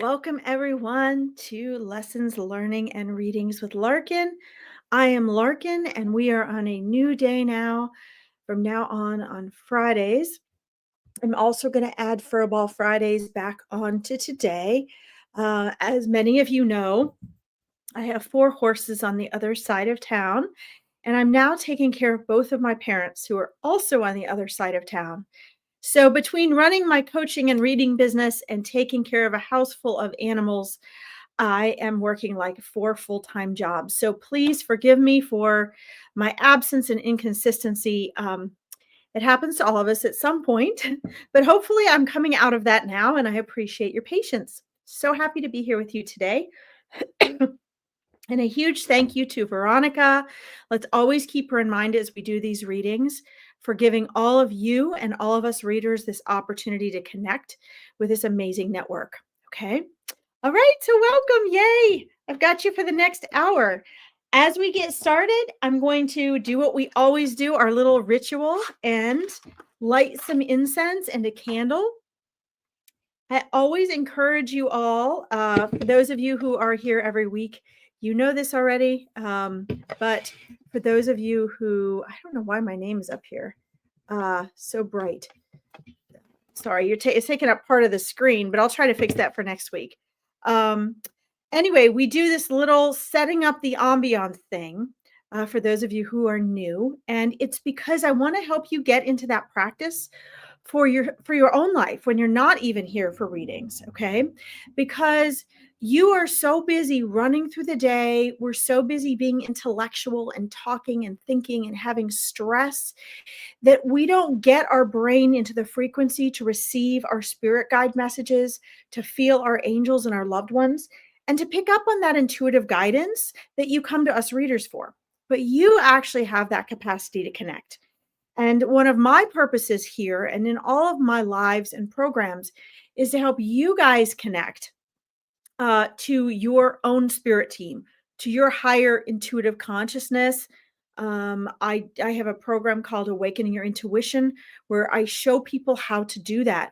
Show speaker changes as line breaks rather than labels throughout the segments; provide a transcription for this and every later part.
Welcome, everyone, to Lessons, Learning, and Readings with Larkin. I am Larkin, and we are on a new day now. From now on Fridays. I'm also going to add Furball Fridays back onto today. As many of you know, I have 4 horses on the other side of town, and I'm now taking care of both of my parents who are also on the other side of town. So between running my coaching and reading business and taking care of a house full of animals, I am working like 4 full-time jobs. So please forgive me for my absence and inconsistency. It happens to all of us at some point, but hopefully I'm coming out of that now, and I appreciate your patience. So happy to be here with you today. And a huge thank you to Veronica. Let's always keep her in mind as we do these readings for giving all of you and all of us readers this opportunity to connect with this amazing network. Okay. All right. So welcome. Yay. I've got you for the next hour. As we get started, I'm going to do what we always do, our little ritual, and light some incense and a candle. I always encourage you all, for those of you who are here every week, you know this already, but for those of you who, I don't know why my name is up here, so bright. Sorry, it's taking up part of the screen, but I'll try to fix that for next week. Anyway, we do this little setting up the ambiance thing, for those of you who are new, and it's because I want to help you get into that practice for your own life when you're not even here for readings, okay? Because you are so busy running through the day, we're so busy being intellectual and talking and thinking and having stress that we don't get our brain into the frequency to receive our spirit guide messages, to feel our angels and our loved ones, and to pick up on that intuitive guidance that you come to us readers for. But you actually have that capacity to connect. And one of my purposes here and in all of my lives and programs is to help you guys connect to your own spirit team, to your higher intuitive consciousness. I have a program called Awakening Your Intuition where I show people how to do that.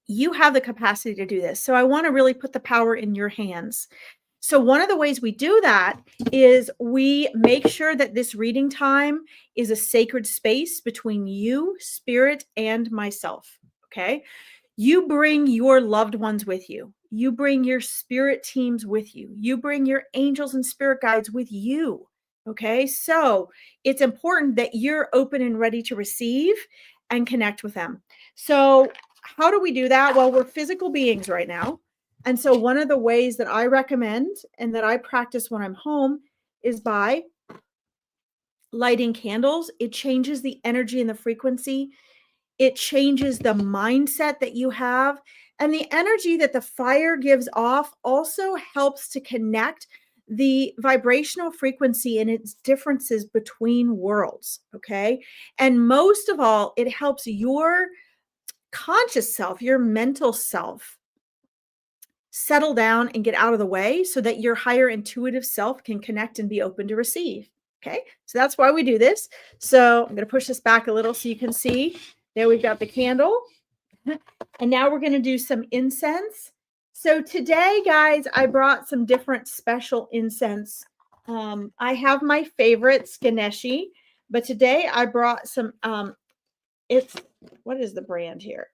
You have the capacity to do this. So I want to really put the power in your hands. So one of the ways we do that is we make sure that this reading time is a sacred space between you, spirit, and myself. Okay. You bring your loved ones with you. You bring your spirit teams with you. You bring your angels and spirit guides with you. Okay. So it's important that you're open and ready to receive and connect with them. So how do we do that? Well, we're physical beings right now. And so one of the ways that I recommend and that I practice when I'm home is by lighting candles. It changes the energy and the frequency. It changes the mindset that you have. And the energy that the fire gives off also helps to connect the vibrational frequency and its differences between worlds. Okay. And most of all, it helps your conscious self, your mental self, settle down and get out of the way so that your higher intuitive self can connect and be open to receive. Okay, so that's why we do this. So I'm going to push this back a little so you can see. There we've got the candle. And now we're going to do some incense. So today, guys, I brought some different special incense. I have my favorite, Ganeshi, but today I brought some, what is the brand here?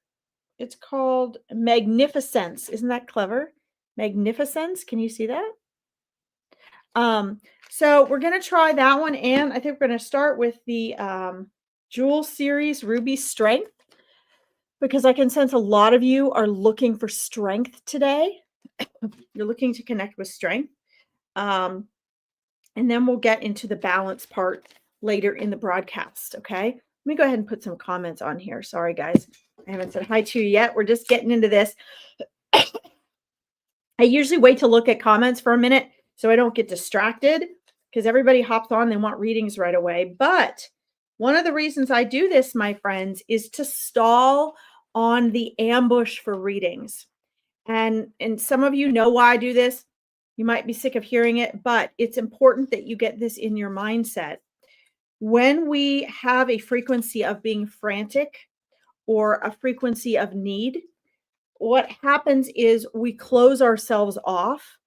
It's called Magnificence. Isn't that clever? Magnificence. Can you see that? So we're going to try that one. And I think we're going to start with the Jewel Series Ruby Strength, because I can sense a lot of you are looking for strength today. You're looking to connect with strength. And then we'll get into the balance part later in the broadcast. Okay. Let me go ahead and put some comments on here. Sorry, guys. I haven't said hi to you yet. We're just getting into this. I usually wait to look at comments for a minute so I don't get distracted, because everybody hops on, they want readings right away. But one of the reasons I do this, my friends, is to stall on the ambush for readings. And some of you know why I do this. You might be sick of hearing it, but it's important that you get this in your mindset. When we have a frequency of being frantic or a frequency of need, what happens is we close ourselves off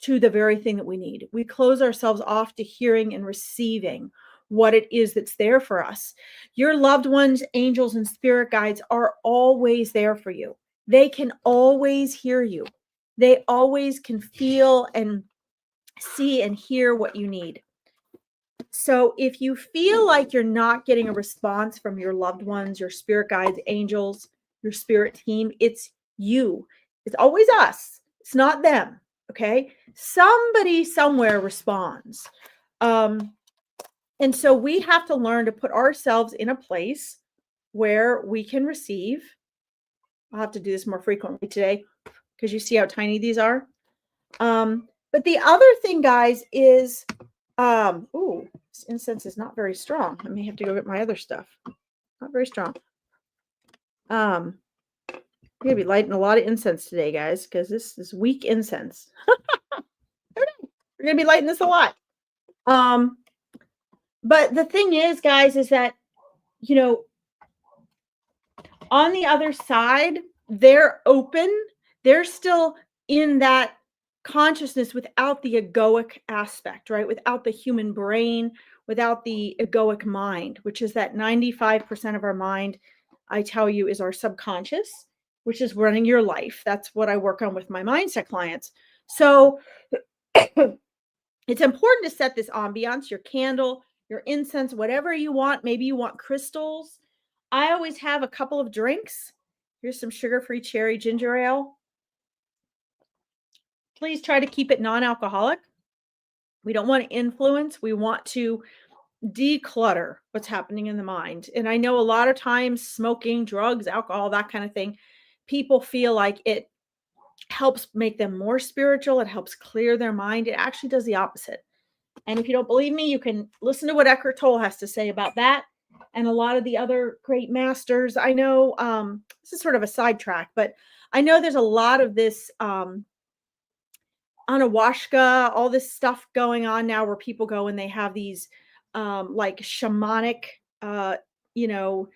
to the very thing that we need. We close ourselves off to hearing and receiving what it is that's there for us. Your loved ones, angels, and spirit guides are always there for you. They can always hear you. They always can feel and see and hear what you need. So if you feel like you're not getting a response from your loved ones, your spirit guides, angels, your spirit team, it's you. It's always us. It's not them. Okay. Somebody somewhere responds. Um, and so we have to learn to put ourselves in a place where we can receive. I'll have to do this more frequently today because you see how tiny these are. But the other thing, guys, is ooh, this incense is not very strong. I may have to go get my other stuff. Not very strong. I'm gonna be lighting a lot of incense today, guys, because this is weak incense. We're gonna be lighting this a lot. Um, but the thing is, guys, is that you know, on the other side, they're open. They're still in that consciousness without the egoic aspect, right? Without the human brain, without the egoic mind, which is that 95% of our mind, I tell you, is our subconscious, which is running your life. That's what I work on with my mindset clients. So it's important to set this ambiance, your candle, your incense, whatever you want. Maybe you want crystals. I always have a couple of drinks. Here's some sugar-free cherry ginger ale. Please try to keep it non-alcoholic. We don't want to influence. We want to declutter what's happening in the mind. And I know a lot of times smoking, drugs, alcohol, that kind of thing, people feel like it helps make them more spiritual. It helps clear their mind. It actually does the opposite. And if you don't believe me, you can listen to what Eckhart Tolle has to say about that and a lot of the other great masters. I know this is sort of a sidetrack, but I know there's a lot of this Anahuasca, all this stuff going on now where people go and they have these like shamanic, uh, you know,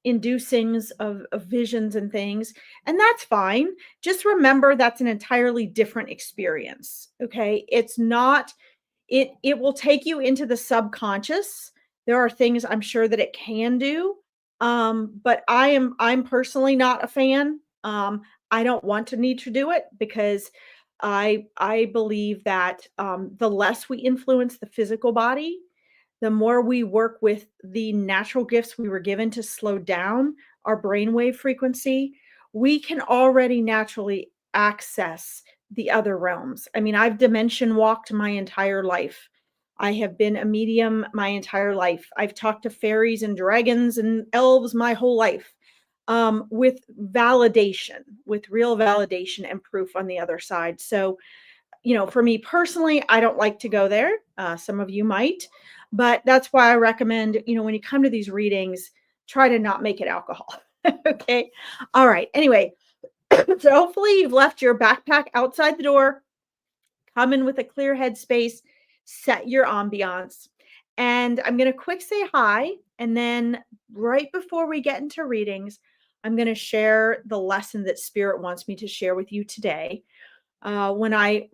inducings of visions and things. And that's fine. Just remember that's an entirely different experience. Okay. It's not, it will take you into the subconscious. There are things I'm sure that it can do. But I'm personally not a fan. I don't want to need to do it because I believe that the less we influence the physical body, the more we work with the natural gifts we were given to slow down our brainwave frequency, we can already naturally access the other realms. I mean, I've dimension walked my entire life. I have been a medium my entire life. I've talked to fairies and dragons and elves my whole life, with validation, with real validation and proof on the other side. So, for me personally, I don't like to go there. Some of you might, but that's why I recommend, when you come to these readings, try to not make it alcohol. Okay. All right. Anyway, so hopefully you've left your backpack outside the door, come in with a clear headspace, set your ambiance. And I'm going to quick say hi. And then right before we get into readings, I'm going to share the lesson that Spirit wants me to share with you today. When I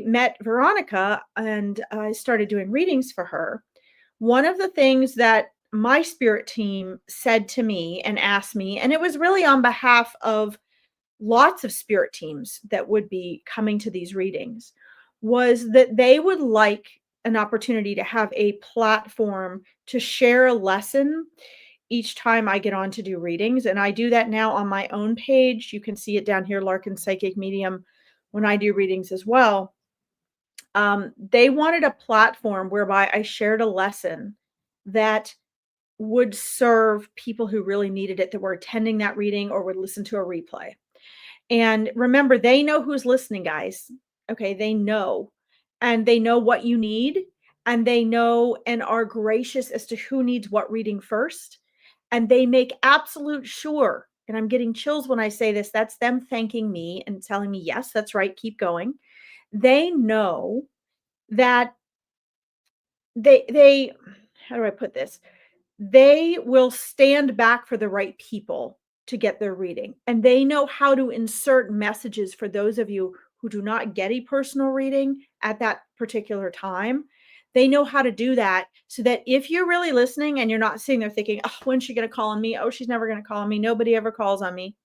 met Veronica and I started doing readings for her, one of the things that my spirit team said to me and asked me, and it was really on behalf of lots of spirit teams that would be coming to these readings, was that they would like an opportunity to have a platform to share a lesson each time I get on to do readings. And I do that now on my own page. You can see it down here, Larkin Psychic Medium, when I do readings as well. They wanted a platform whereby I shared a lesson that would serve people who really needed it, that were attending that reading or would listen to a replay. And remember, they know who's listening, guys. Okay, they know. And they know what you need. And they know and are gracious as to who needs what reading first. And they make absolute sure, and I'm getting chills when I say this, that's them thanking me and telling me, yes, that's right, keep going. They know that they how do I put this? They will stand back for the right people to get their reading. And they know how to insert messages for those of you who do not get a personal reading at that particular time. They know how to do that so that if you're really listening and you're not sitting there thinking, oh, when's she going to call on me? Oh, she's never going to call on me. Nobody ever calls on me.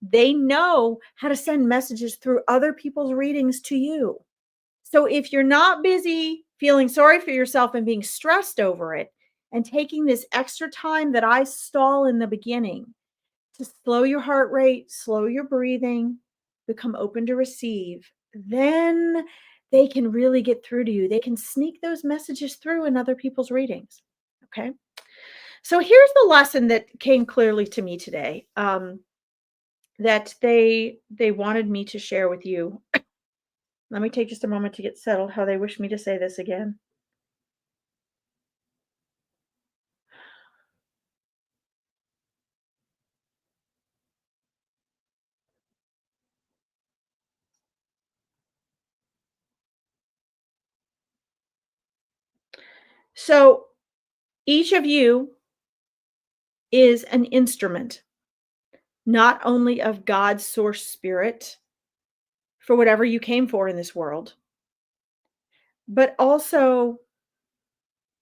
They know how to send messages through other people's readings to you. So if you're not busy feeling sorry for yourself and being stressed over it and taking this extra time that I stall in the beginning to slow your heart rate, slow your breathing, become open to receive, then they can really get through to you. They can sneak those messages through in other people's readings. Okay. So here's the lesson that came clearly to me today, that they wanted me to share with you. Let me take just a moment to get settled. How they wish me to say this again. So each of you is an instrument, not only of God's source spirit for whatever you came for in this world, but also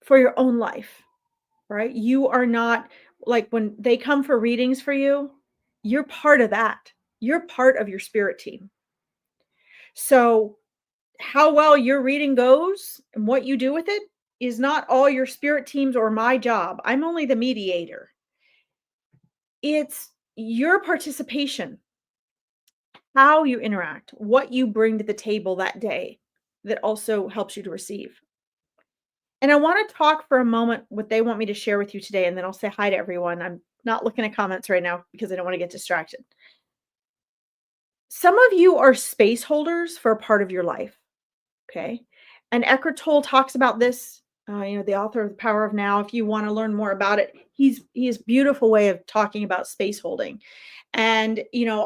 for your own life, right? You are not like when they come for readings for you, you're part of that. You're part of your spirit team. So, how well your reading goes and what you do with it is not all your spirit teams or my job. I'm only the mediator. It's your participation, how you interact, what you bring to the table that day that also helps you to receive. And I want to talk for a moment what they want me to share with you today, and then I'll say hi to everyone. I'm not looking at comments right now because I don't want to get distracted. Some of you are space holders for a part of your life. Okay. And Eckhart Tolle talks about this, the author of The Power of Now. If you want to learn more about it, he has beautiful way of talking about space holding. And,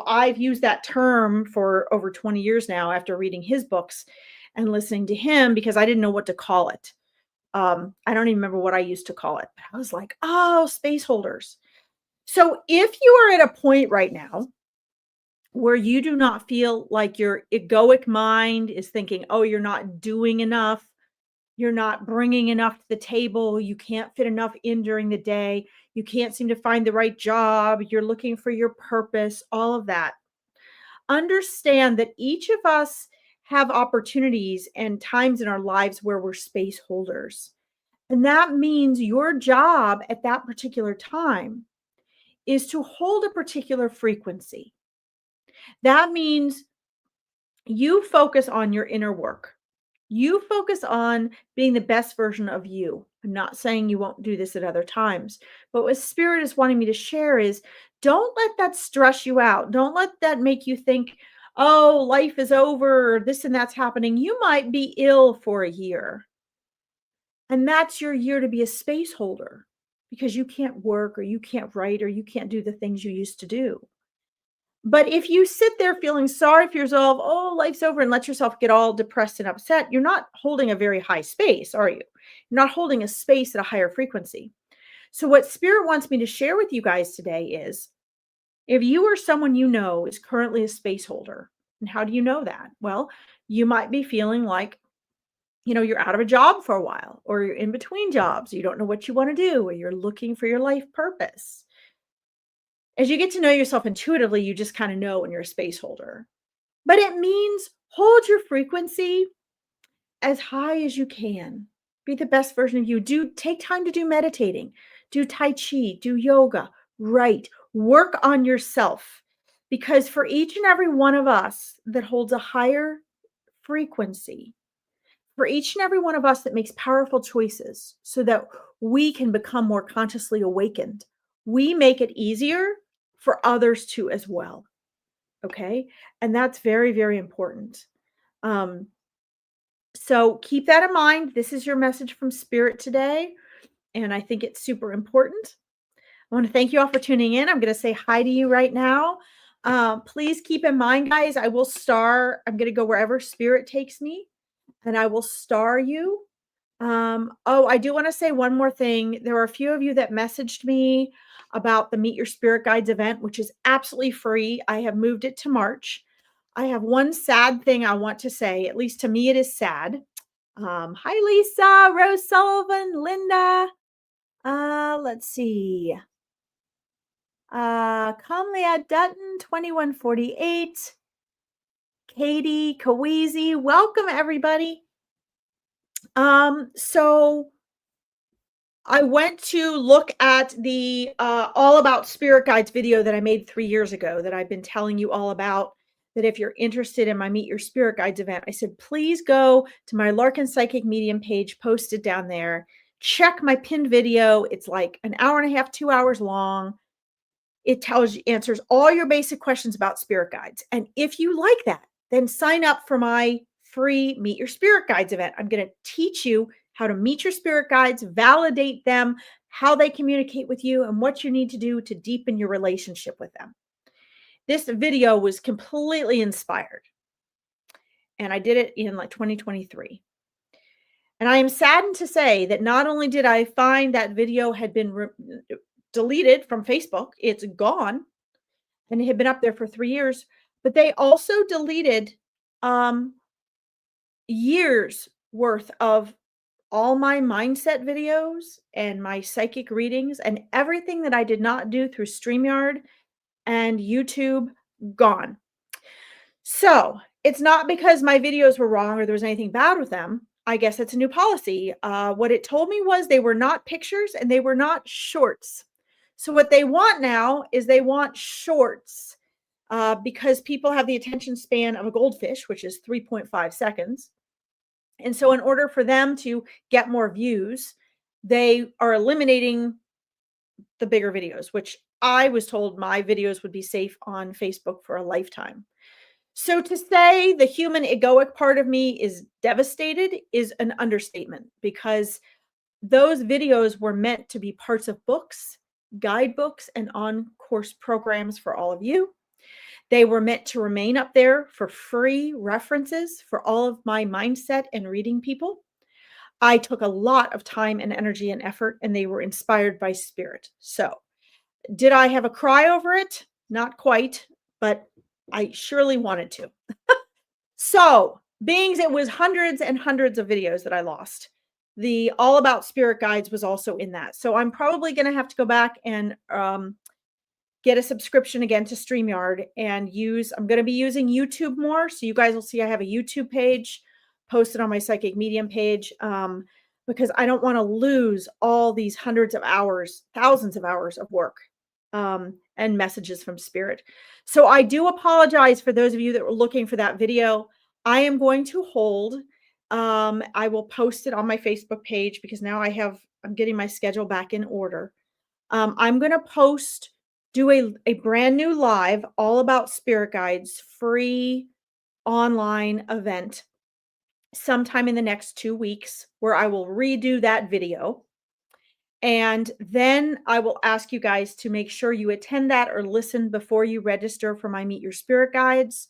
I've used that term for over 20 years now after reading his books and listening to him because I didn't know what to call it. I don't even remember what I used to call it, but I was like, oh, space holders. So if you are at a point right now where you do not feel like your egoic mind is thinking, oh, you're not doing enough, you're not bringing enough to the table, you can't fit enough in during the day, you can't seem to find the right job, you're looking for your purpose, all of that. Understand that each of us have opportunities and times in our lives where we're space holders. And that means your job at that particular time is to hold a particular frequency. That means you focus on your inner work. You focus on being the best version of you. I'm not saying you won't do this at other times, but what Spirit is wanting me to share is don't let that stress you out. Don't let that make you think, oh, life is over, or this and that's happening. You might be ill for a year, and that's your year to be a space holder because you can't work or you can't write or you can't do the things you used to do. But if you sit there feeling sorry for yourself, oh, life's over, and let yourself get all depressed and upset, you're not holding a very high space, are you? You're not holding a space at a higher frequency. So, what Spirit wants me to share with you guys today is if you or someone you know is currently a space holder, and how do you know that? Well, you might be feeling like, you're out of a job for a while, or you're in between jobs, you don't know what you want to do, or you're looking for your life purpose. As you get to know yourself intuitively, you just kind of know when you're a space holder. But it means hold your frequency as high as you can. Be the best version of you. Take time to do meditating, do tai chi, do yoga, write, work on yourself. Because for each and every one of us that holds a higher frequency, for each and every one of us that makes powerful choices so that we can become more consciously awakened, we make it easier for others to as well. Okay. And that's very, very important. Um, so keep that in mind. This is your message from Spirit today. And I think it's super important. I want to thank you all for tuning in. I'm going to say hi to you right now. Please keep in mind, guys, I'm going to go wherever Spirit takes me and I will star you. Oh, I do want to say one more thing. There were a few of you that messaged me about the Meet Your Spirit Guides event, which is absolutely free. I have moved it to March. I have one sad thing I want to say, at least to me, it is sad. Hi, Lisa, Rose Sullivan, Linda. Let's see. Conlead Dutton, 2148. Katie, Kaweezy, welcome everybody. So I went to look at the All About Spirit Guides video that I made 3 years ago that I've been telling you all about. That if you're interested in my Meet Your Spirit Guides event, I said, please go to my Larkin Psychic Medium page, posted down there. Check my pinned video. It's like an hour and a half, 2 hours long. It tells you, answers all your basic questions about spirit guides. And if you like that, then sign up for my free Meet Your Spirit Guides event. I'm going to teach you how to meet your spirit guides, validate them, how they communicate with you, and what you need to do to deepen your relationship with them. This video was completely inspired, and I did it in like 2023. And I am saddened to say that not only did I find that video had been deleted from Facebook, it's gone, and it had been up there for 3 years, but they also deleted years worth of all my mindset videos and my psychic readings and everything that I did not do through StreamYard and YouTube, gone. So it's not because my videos were wrong or there was anything bad with them. I guess it's a new policy. What it told me was they were not pictures and they were not shorts. So what they want now is they want shorts because people have the attention span of a goldfish, which is 3.5 seconds. And so in order for them to get more views, they are eliminating the bigger videos, which I was told my videos would be safe on Facebook for a lifetime. So to say the human egoic part of me is devastated is an understatement because those videos were meant to be parts of books, guidebooks, and on-course programs for all of you. They were meant to remain up there for free references for all of my mindset and reading people. I took a lot of time and energy and effort, and they were inspired by spirit. So, did I have a cry over it? Not quite, but I surely wanted to. So, being it was hundreds and hundreds of videos that I lost, the All About Spirit Guides was also in that. So, I'm probably going to have to go back and get a subscription again to StreamYard and I'm going to be using YouTube more. So, you guys will see I have a YouTube page posted on my Psychic Medium page because I don't want to lose all these hundreds of hours, thousands of hours of work and messages from spirit. So I do apologize for those of you that were looking for that video. I am going to hold. I will post it on my Facebook page because now I'm getting my schedule back in order. I'm going to do a brand new live all about spirit guides, free online event sometime in the next 2 weeks where I will redo that video. And then I will ask you guys to make sure you attend that or listen before you register for my Meet Your Spirit Guides.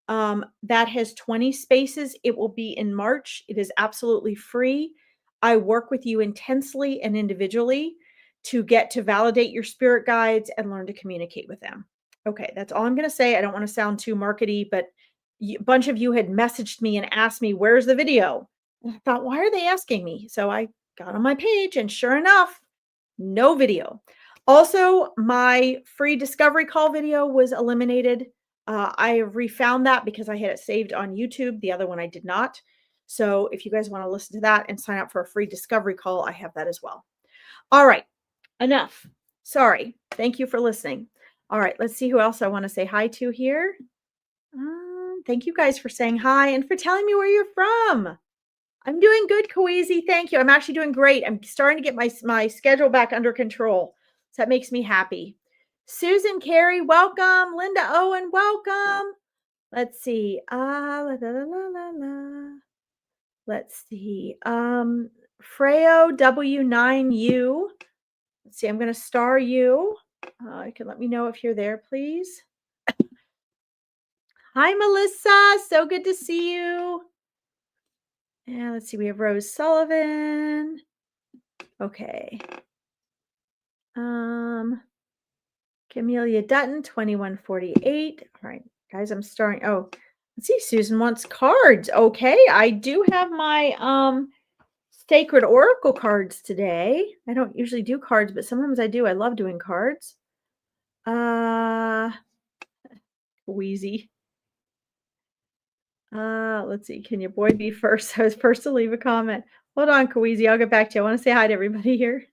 That has 20 spaces. It will be in March. It is absolutely free. I work with you intensely and individually to get to validate your spirit guides and learn to communicate with them. Okay, that's all I'm going to say. I don't want to sound too markety, but a bunch of you had messaged me and asked me, where's the video? And I thought, why are they asking me? So I got on my page and sure enough, no video. Also, my free discovery call video was eliminated. I refound that because I had it saved on YouTube. The other one I did not. So if you guys want to listen to that and sign up for a free discovery call, I have that as well. All right, enough. Sorry. Thank you for listening. All right, let's see who else I want to say hi to here. Thank you guys for saying hi and for telling me where you're from. I'm doing good, Kaweezy. Thank you. I'm actually doing great. I'm starting to get my schedule back under control. So that makes me happy. Susan Carey, welcome. Linda Owen, welcome. Let's see. Let's see. Freyo W9U. Let's see. I'm going to star you. You can let me know if you're there, please. Hi, Melissa. So good to see you. And let's see, we have Rose Sullivan. Okay. Camellia Dutton, 2148. All right, guys, I'm starting. Oh, let's see. Susan wants cards. Okay, I do have my Sacred Oracle cards today. I don't usually do cards, but sometimes I do. I love doing cards. Wheezy. Let's see. Can your boy be first? I was first to leave a comment. Hold on, Kaweezy. I'll get back to you. I want to say hi to everybody here.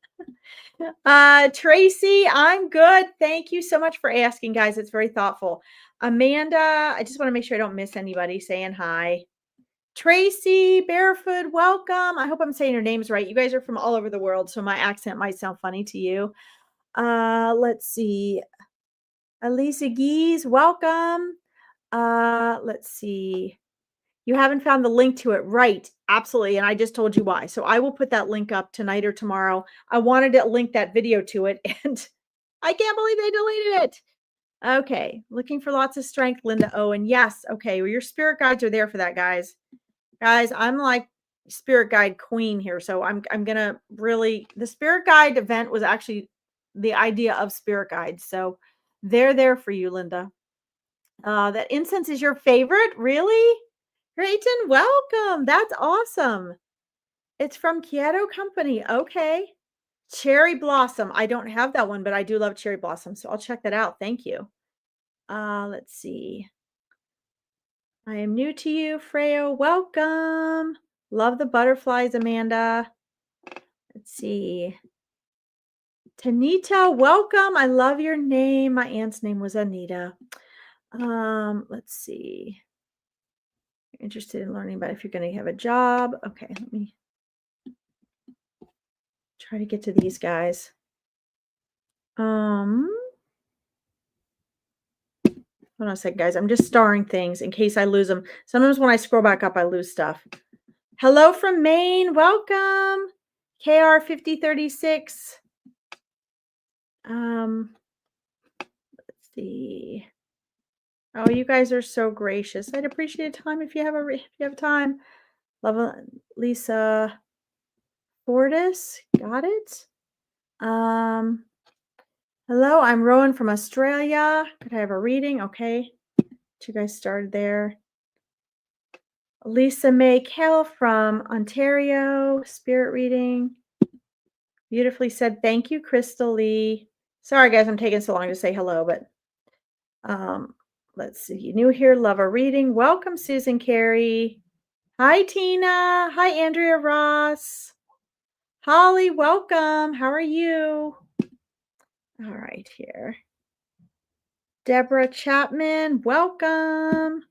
Tracy, I'm good. Thank you so much for asking, guys. It's very thoughtful. Amanda, I just want to make sure I don't miss anybody saying hi. Tracy, Barefoot, welcome. I hope I'm saying your names right. You guys are from all over the world, so my accent might sound funny to you. Let's see. Elisa Geese, welcome. Let's see. You haven't found the link to it, right? Absolutely. And I just told you why. So I will put that link up tonight or tomorrow. I wanted to link that video to it, and I can't believe they deleted it. Okay. Looking for lots of strength, Linda Owen. Yes. Okay. Well, your spirit guides are there for that, guys. Guys, I'm like spirit guide queen here. So I'm gonna really, the spirit guide event was actually the idea of spirit guides. So they're there for you, Linda. That incense is your favorite? Really? Creighton, welcome. That's awesome. It's from Kyoto Company. Okay. Cherry Blossom. I don't have that one, but I do love Cherry Blossom. So I'll check that out. Thank you. Let's see. I am new to you, Freyo. Welcome. Love the butterflies, Amanda. Let's see. Tanita, welcome. I love your name. My aunt's name was Anita. Let's see. You're interested in learning about if you're going to have a job. Okay, let me try to get to these guys. Hold on a second, guys. I'm just starring things in case I lose them. Sometimes when I scroll back up, I lose stuff. Hello from Maine. Welcome. KR5036. Let's see. Oh, you guys are so gracious. I'd appreciate time if you have time. Love Lisa Fortis. Got it. Hello, I'm Rowan from Australia. Could I have a reading? Okay. You guys started there. Lisa May Kell from Ontario. Spirit reading. Beautifully said. Thank you, Crystal Lee. Sorry, guys, I'm taking so long to say hello, but let's see. New here, love a reading. Welcome, Susan Carey. Hi, Tina. Hi, Andrea Ross. Holly, welcome. How are you? All right, here. Deborah Chapman, welcome.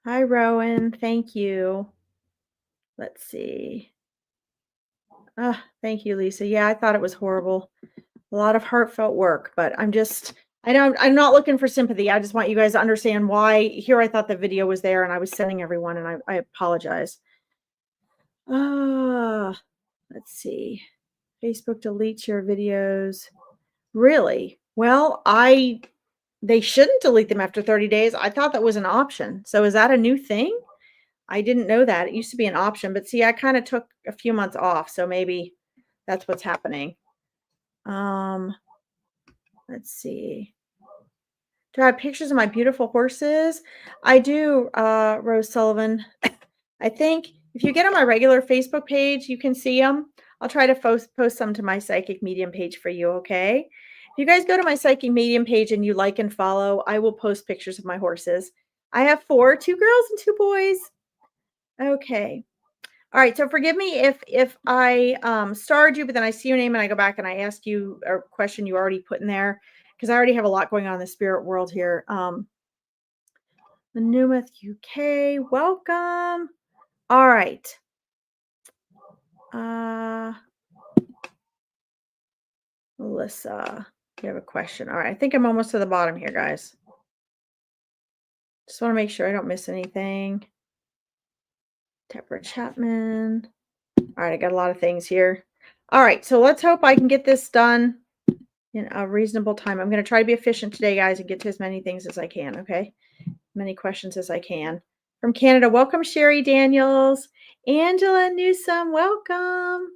Hi, Rowan. Thank you. Let's see. Thank you, Lisa. Yeah, I thought it was horrible. A lot of heartfelt work, but I'm not looking for sympathy. I just want you guys to understand why. Here, I thought the video was there and I was sending everyone, and I apologize. Let's see. Facebook deletes your videos. Really? Well, they shouldn't delete them after 30 days. I thought that was an option. So is that a new thing? I didn't know that. It used to be an option, but see, I kind of took a few months off, so maybe that's what's happening. Let's see. Do I have pictures of my beautiful horses? I do, Rose Sullivan. I think if you get on my regular Facebook page, you can see them. I'll try to post some to my Psychic Medium page for you, okay? If you guys go to my Psychic Medium page and you like and follow, I will post pictures of my horses. I have 4, 2 girls and 2 boys. Okay. All right. So forgive me if I starred you, but then I see your name and I go back and I ask you a question you already put in there, because I already have a lot going on in the spirit world here. Newmouth, UK, welcome. All right. Melissa, you have a question. All right. I think I'm almost to the bottom here, guys. Just want to make sure I don't miss anything. Deborah Chapman. All right. I got a lot of things here. All right. So let's hope I can get this done in a reasonable time. I'm going to try to be efficient today, guys, and get to as many things as I can. Okay. Many questions as I can. From Canada, welcome, Sherry Daniels. Angela Newsom, welcome.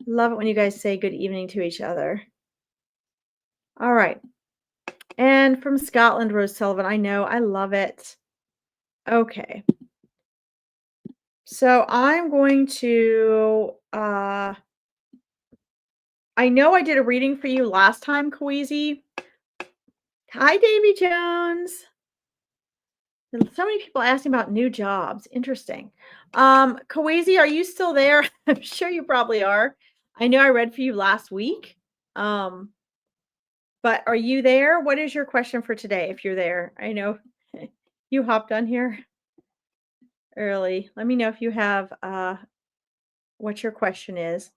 Love it when you guys say good evening to each other. All right. And from Scotland, Rose Sullivan, I know, I love it. Okay. So I'm going to, I know I did a reading for you last time, Kawezi. Hi, Davy Jones. So many people asking about new jobs. Interesting. Kawezi, are you still there? I'm sure you probably are. I know I read for you last week. Um, but are you there? What is your question for today if you're there? I know you hopped on here early. Let me know if you have what your question is.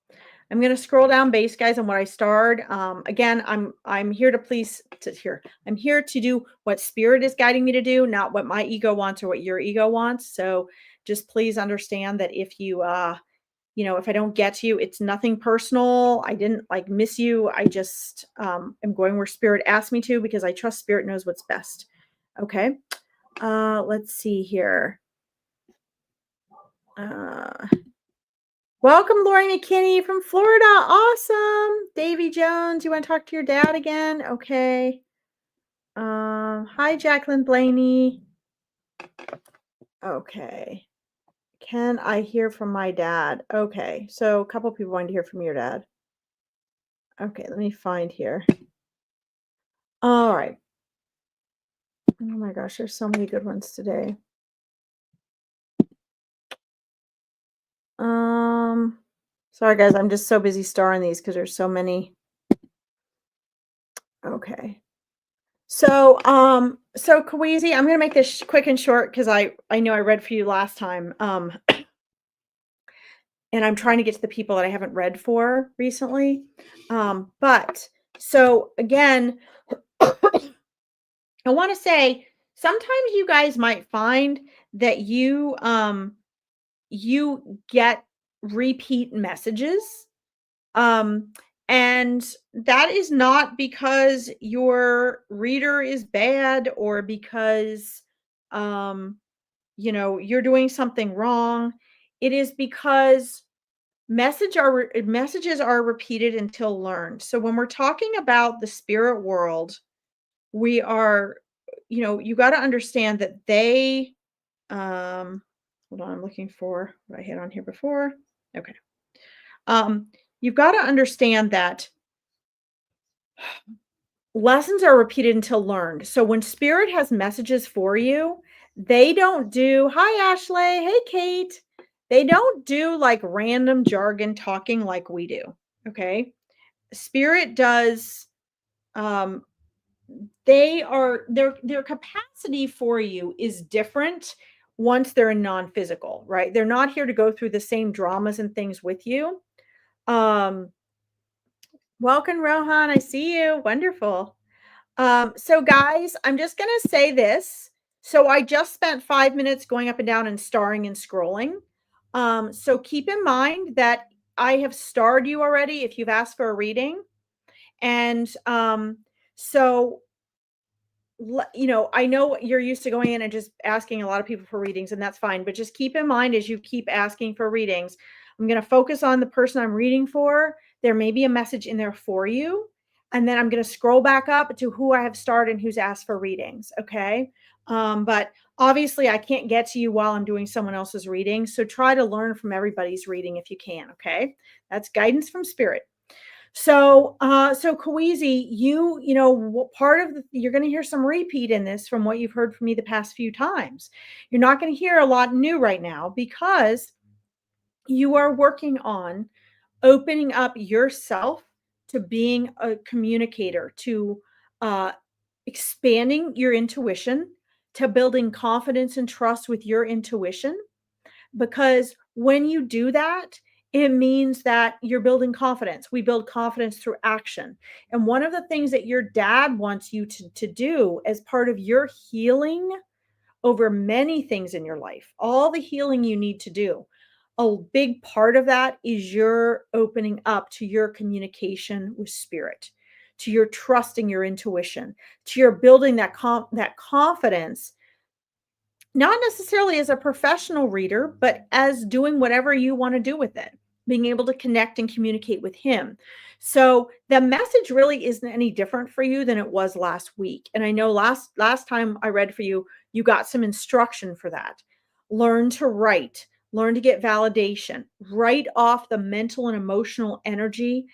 I'm going to scroll down base, guys, on what I starred. Again, I'm here to please to here. I'm here to do what spirit is guiding me to do, not what my ego wants or what your ego wants. So just please understand that if you if I don't get to you, it's nothing personal. I didn't like miss you. I just am going where spirit asked me to because I trust spirit knows what's best. Okay. Let's see here. Welcome, Lori McKinney from Florida. Awesome. Davy Jones, you want to talk to your dad again? Okay. Hi, Jacqueline Blaney. Okay. Can I hear from my dad? Okay. So a couple people wanted to hear from your dad. Okay, let me find here. All right. Oh my gosh, there's so many good ones today. Sorry guys, I'm just so busy starring these because there's so many. Okay. So Kawezi, I'm gonna make this quick and short because I know I read for you last time. And I'm trying to get to the people that I haven't read for recently. But so again, I want to say sometimes you guys might find that you get repeat messages. And that is not because your reader is bad or because you're doing something wrong. It is because messages are repeated until learned. So when we're talking about the spirit world, we are, you got to understand that they hold on, I'm looking for what I had on here before. Okay. You've got to understand that lessons are repeated until learned. So when spirit has messages for you, they don't do, hi Ashley, hey Kate. They don't do like random jargon talking like we do. Okay. Spirit does um their capacity for you is different once they're in non-physical, right? They're not here to go through the same dramas and things with you. Welcome Rohan, I see you. Wonderful. So guys, I'm just going to say this. So I just spent 5 minutes going up and down and starring and scrolling. So keep in mind that I have starred you already if you've asked for a reading. And so I know you're used to going in and just asking a lot of people for readings, and that's fine. But just keep in mind as you keep asking for readings, I'm going to focus on the person I'm reading for. There may be a message in there for you. And then I'm going to scroll back up to who I have starred and who's asked for readings. Okay. But obviously, I can't get to you while I'm doing someone else's reading. So try to learn from everybody's reading if you can. Okay. That's guidance from spirit. So Kawezi, part of you're going to hear some repeat in this from what you've heard from me the past few times. You're not going to hear a lot new right now because you are working on opening up yourself to being a communicator, to expanding your intuition, to building confidence and trust with your intuition. Because when you do that, it means that you're building confidence. We build confidence through action. And one of the things that your dad wants you to do as part of your healing over many things in your life, all the healing you need to do, a big part of that is your opening up to your communication with spirit, to your trusting your intuition, to your building that confidence not necessarily as a professional reader, but as doing whatever you want to do with it, being able to connect and communicate with him. So the message really isn't any different for you than it was last week. And I know last time I read for you, you got some instruction for that. Learn to write, learn to get validation, write off the mental and emotional energy.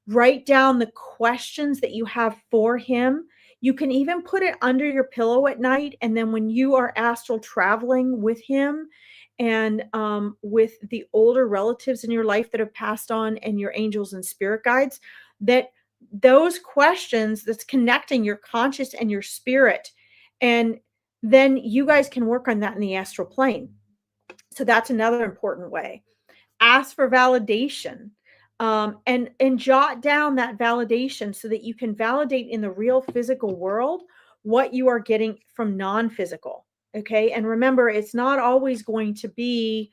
Write down the questions that you have for him. You can even put it under your pillow at night. And then when you are astral traveling with him and with the older relatives in your life that have passed on and your angels and spirit guides, that those questions that's connecting your conscious and your spirit. And then you guys can work on that in the astral plane. So that's another important way. Ask for validation, and jot down that validation so that you can validate in the real physical world what you are getting from non-physical. Okay, and remember, it's not always going to be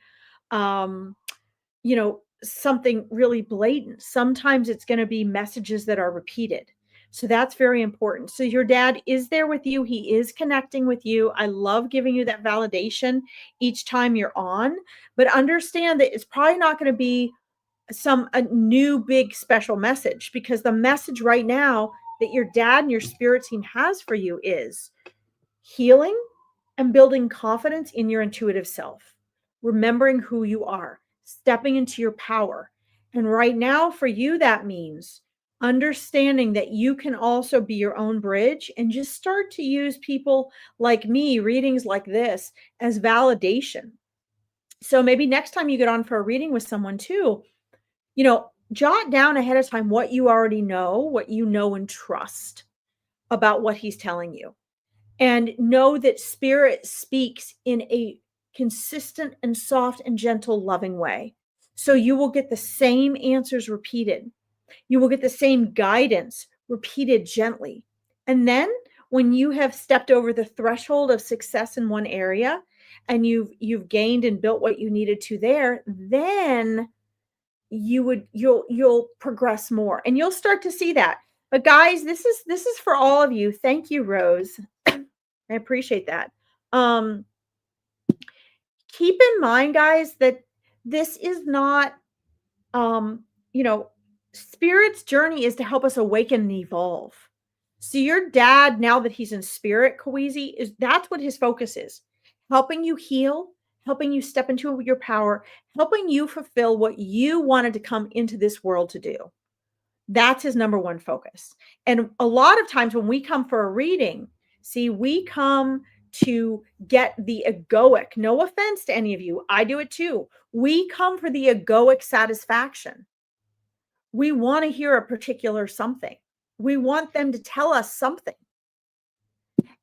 um, something really blatant. Sometimes it's going to be messages that are repeated. So that's very important. So your dad is there with you. He is connecting with you. I love giving you that validation each time you're on, but understand that it's probably not going to be a new big special message, because the message right now that your dad and your spirit team has for you is healing and building confidence in your intuitive self, remembering who you are, stepping into your power. And right now, for you, that means understanding that you can also be your own bridge and just start to use people like me, readings like this, as validation. So maybe next time you get on for a reading with someone, too, jot down ahead of time what you know and trust about what he's telling you, and know that spirit speaks in a consistent and soft and gentle, loving way. So you will get the same answers repeated. You will get the same guidance repeated gently. And then when you have stepped over the threshold of success in one area and you've gained and built what you needed to there, then you'll progress more and you'll start to see that. But guys, this is for all of you. Thank you, Rose. I appreciate that. Um, Keep in mind, guys, that this is not, um, you know, spirit's journey is to help us awaken and evolve. So your dad, now that he's in spirit, Kawezi, is that's what his focus is. Helping you heal, helping you step into your power, helping you fulfill what you wanted to come into this world to do. That's his number one focus. And a lot of times when we come for a reading, see, we come to get the egoic. No offense to any of you, I do it too. We come for the egoic satisfaction. We want to hear a particular something. We want them to tell us something.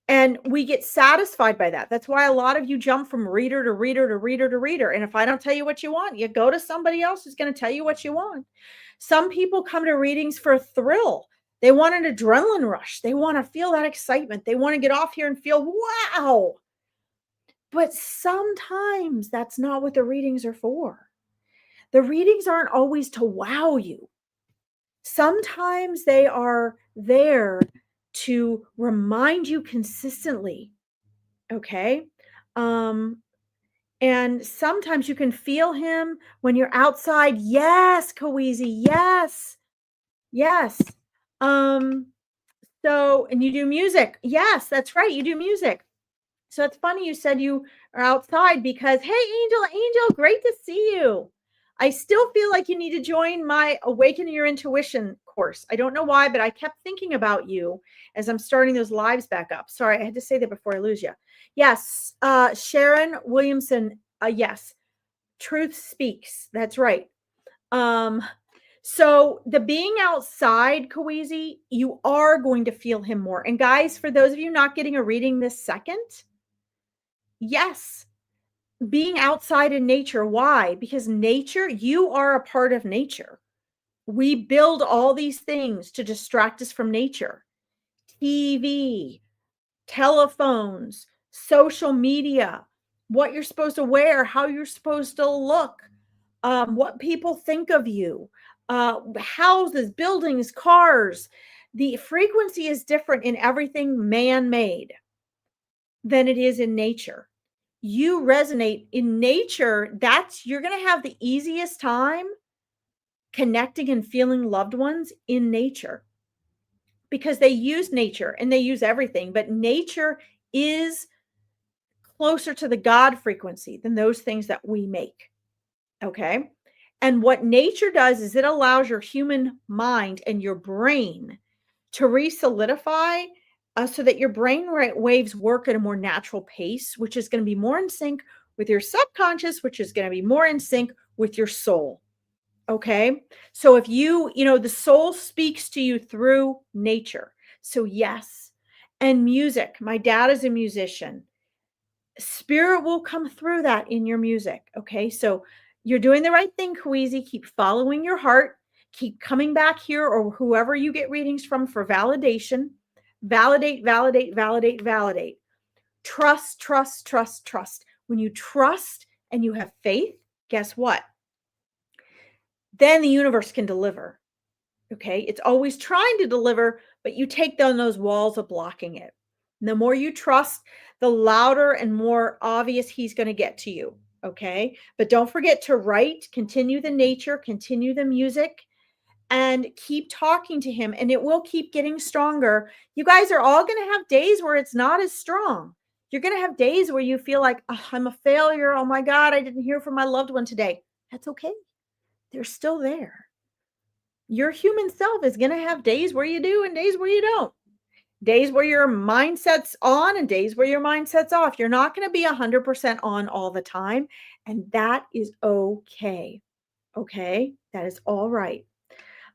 And we get satisfied by that. That's why a lot of you jump from reader to reader to reader to reader. And if I don't tell you what you want, you go to somebody else who's going to tell you what you want. Some people come to readings for a thrill. They want an adrenaline rush. They want to feel that excitement. They want to get off here and feel, wow. But sometimes that's not what the readings are for. The readings aren't always to wow you. Sometimes they are there to remind you consistently. Okay. Um, and sometimes you can feel him when you're outside. Yes, Kawezi. Yes. Yes. Um, and you do music. Yes, that's right. You do music. So it's funny you said you are outside because, hey, Angel, great to see you. I still feel like you need to join my Awakening Your Intuition course. I don't know why, but I kept thinking about you as I'm starting those lives back up. Sorry, I had to say that before I lose you. Yes, Sharon Williamson. Yes, truth speaks. That's right. So the being outside, Kawezi, you are going to feel him more. And guys, for those of you not getting a reading this second, yes, being outside in nature. Why? Because nature, you are a part of nature. We build all these things to distract us from nature. TV, telephones, social media, what you're supposed to wear, how you're supposed to look, what people think of you, houses, buildings, cars. The frequency is different in everything man-made than it is in nature. you resonate in nature. You're going to have the easiest time connecting and feeling loved ones in nature because they use nature and they use everything, but nature is closer to the God frequency than those things that we make. Okay. And what nature does is it allows your human mind and your brain to re-solidify so that your brain waves work at a more natural pace, which is going to be more in sync with your subconscious, which is going to be more in sync with your soul. Okay. So if the soul speaks to you through nature. So, yes. And music. My dad is a musician. Spirit will come through that in your music. Okay. So you're doing the right thing, Kweezy. Keep following your heart. Keep coming back here or whoever you get readings from for validation. Validate, validate, validate, validate. Trust, trust, trust, trust. When you trust and you have faith, guess what? Then the universe can deliver. Okay. It's always trying to deliver, but you take down those walls of blocking it. And the more you trust, the louder and more obvious he's going to get to you. Okay. But don't forget to write, continue the nature, continue the music, and keep talking to him. And it will keep getting stronger. You guys are all going to have days where it's not as strong. You're going to have days where you feel like, oh, I'm a failure. Oh my God, I didn't hear from my loved one today. That's okay. They're still there. Your human self is going to have days where you do and days where you don't. Days where your mindset's on and days where your mindset's off. You're not going to be 100% on all the time. And that is okay. Okay. That is all right.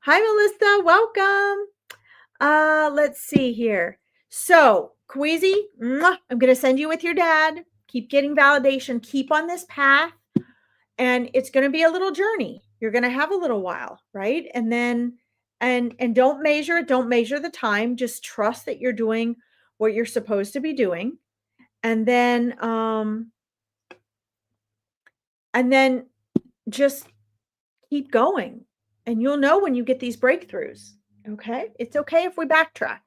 Hi, Melissa. Welcome. Let's see here. So, Kweezy, I'm going to send you with your dad. Keep getting validation. Keep on this path. And it's going to be a little journey. You're going to have a little while, right? And then and don't measure the time. Just trust that you're doing what you're supposed to be doing. And then just keep going. And you'll know when you get these breakthroughs. Okay? It's okay if we backtrack.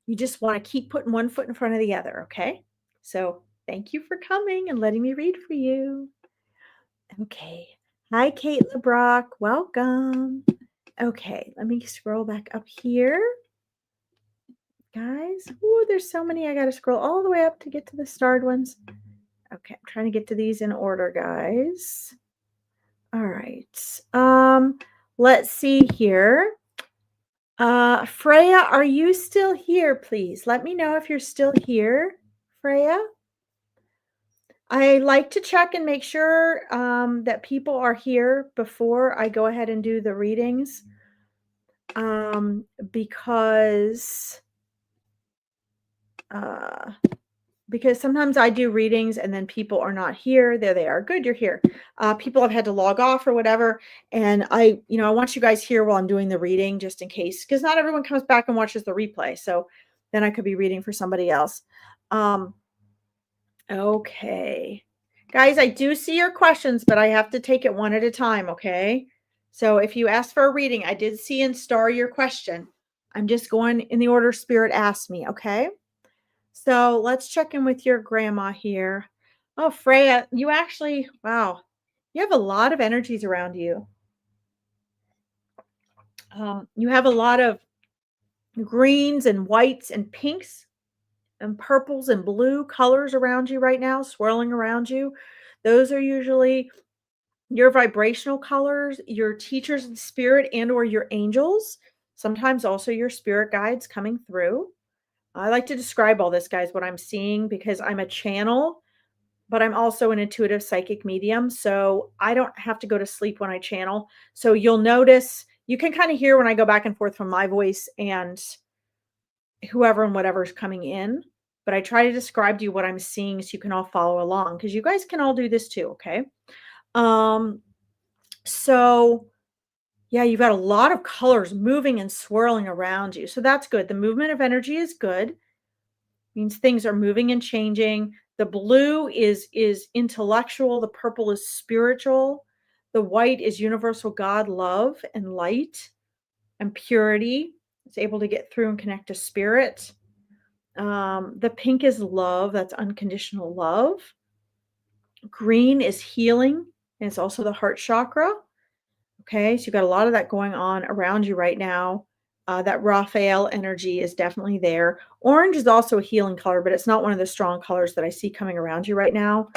You just want to keep putting one foot in front of the other, okay? So, thank you for coming and letting me read for you. Okay. Hi, Kate LeBrock. Welcome. Okay, let me scroll back up here. Guys, ooh, there's so many. I got to scroll all the way up to get to the starred ones. Okay, I'm trying to get to these in order, guys. All right. Let's see here. Freya, are you still here, please? Let me know if you're still here, Freya. I like to check and make sure that people are here before I go ahead and do the readings because sometimes I do readings and then people are not here. There they are. Good, you're here. People have had to log off or whatever. And I want you guys here while I'm doing the reading just in case, because not everyone comes back and watches the replay. So then I could be reading for somebody else. Okay. Guys, I do see your questions, but I have to take it one at a time, okay? So if you asked for a reading, I did see and star your question. I'm just going in the order Spirit asked me, okay? So let's check in with your grandma here. Oh, Freya, you actually, wow, you have a lot of energies around you. You have a lot of greens and whites and pinks and purples and blue colors around you right now, swirling around you. Those are usually your vibrational colors, your teachers in spirit and or your angels, sometimes also your spirit guides coming through. I like to describe all this, guys, what I'm seeing, because I'm a channel, but I'm also an intuitive psychic medium. So I don't have to go to sleep when I channel. So you'll notice, you can kind of hear when I go back and forth from my voice and whoever and whatever is coming in. But I try to describe to you what I'm seeing so you can all follow along, because you guys can all do this too, okay? So yeah, you've got a lot of colors moving and swirling around you. So that's good. The movement of energy is good. Means things are moving and changing. The blue is intellectual, the purple is spiritual, the white is universal God, love and light and purity. It's able to get through and connect to spirit. The pink is love, that's unconditional love. Green is healing, and it's also the heart chakra. Okay, so you've got a lot of that going on around you right now. That Raphael energy is definitely there. Orange is also a healing color, but it's not one of the strong colors that I see coming around you right now.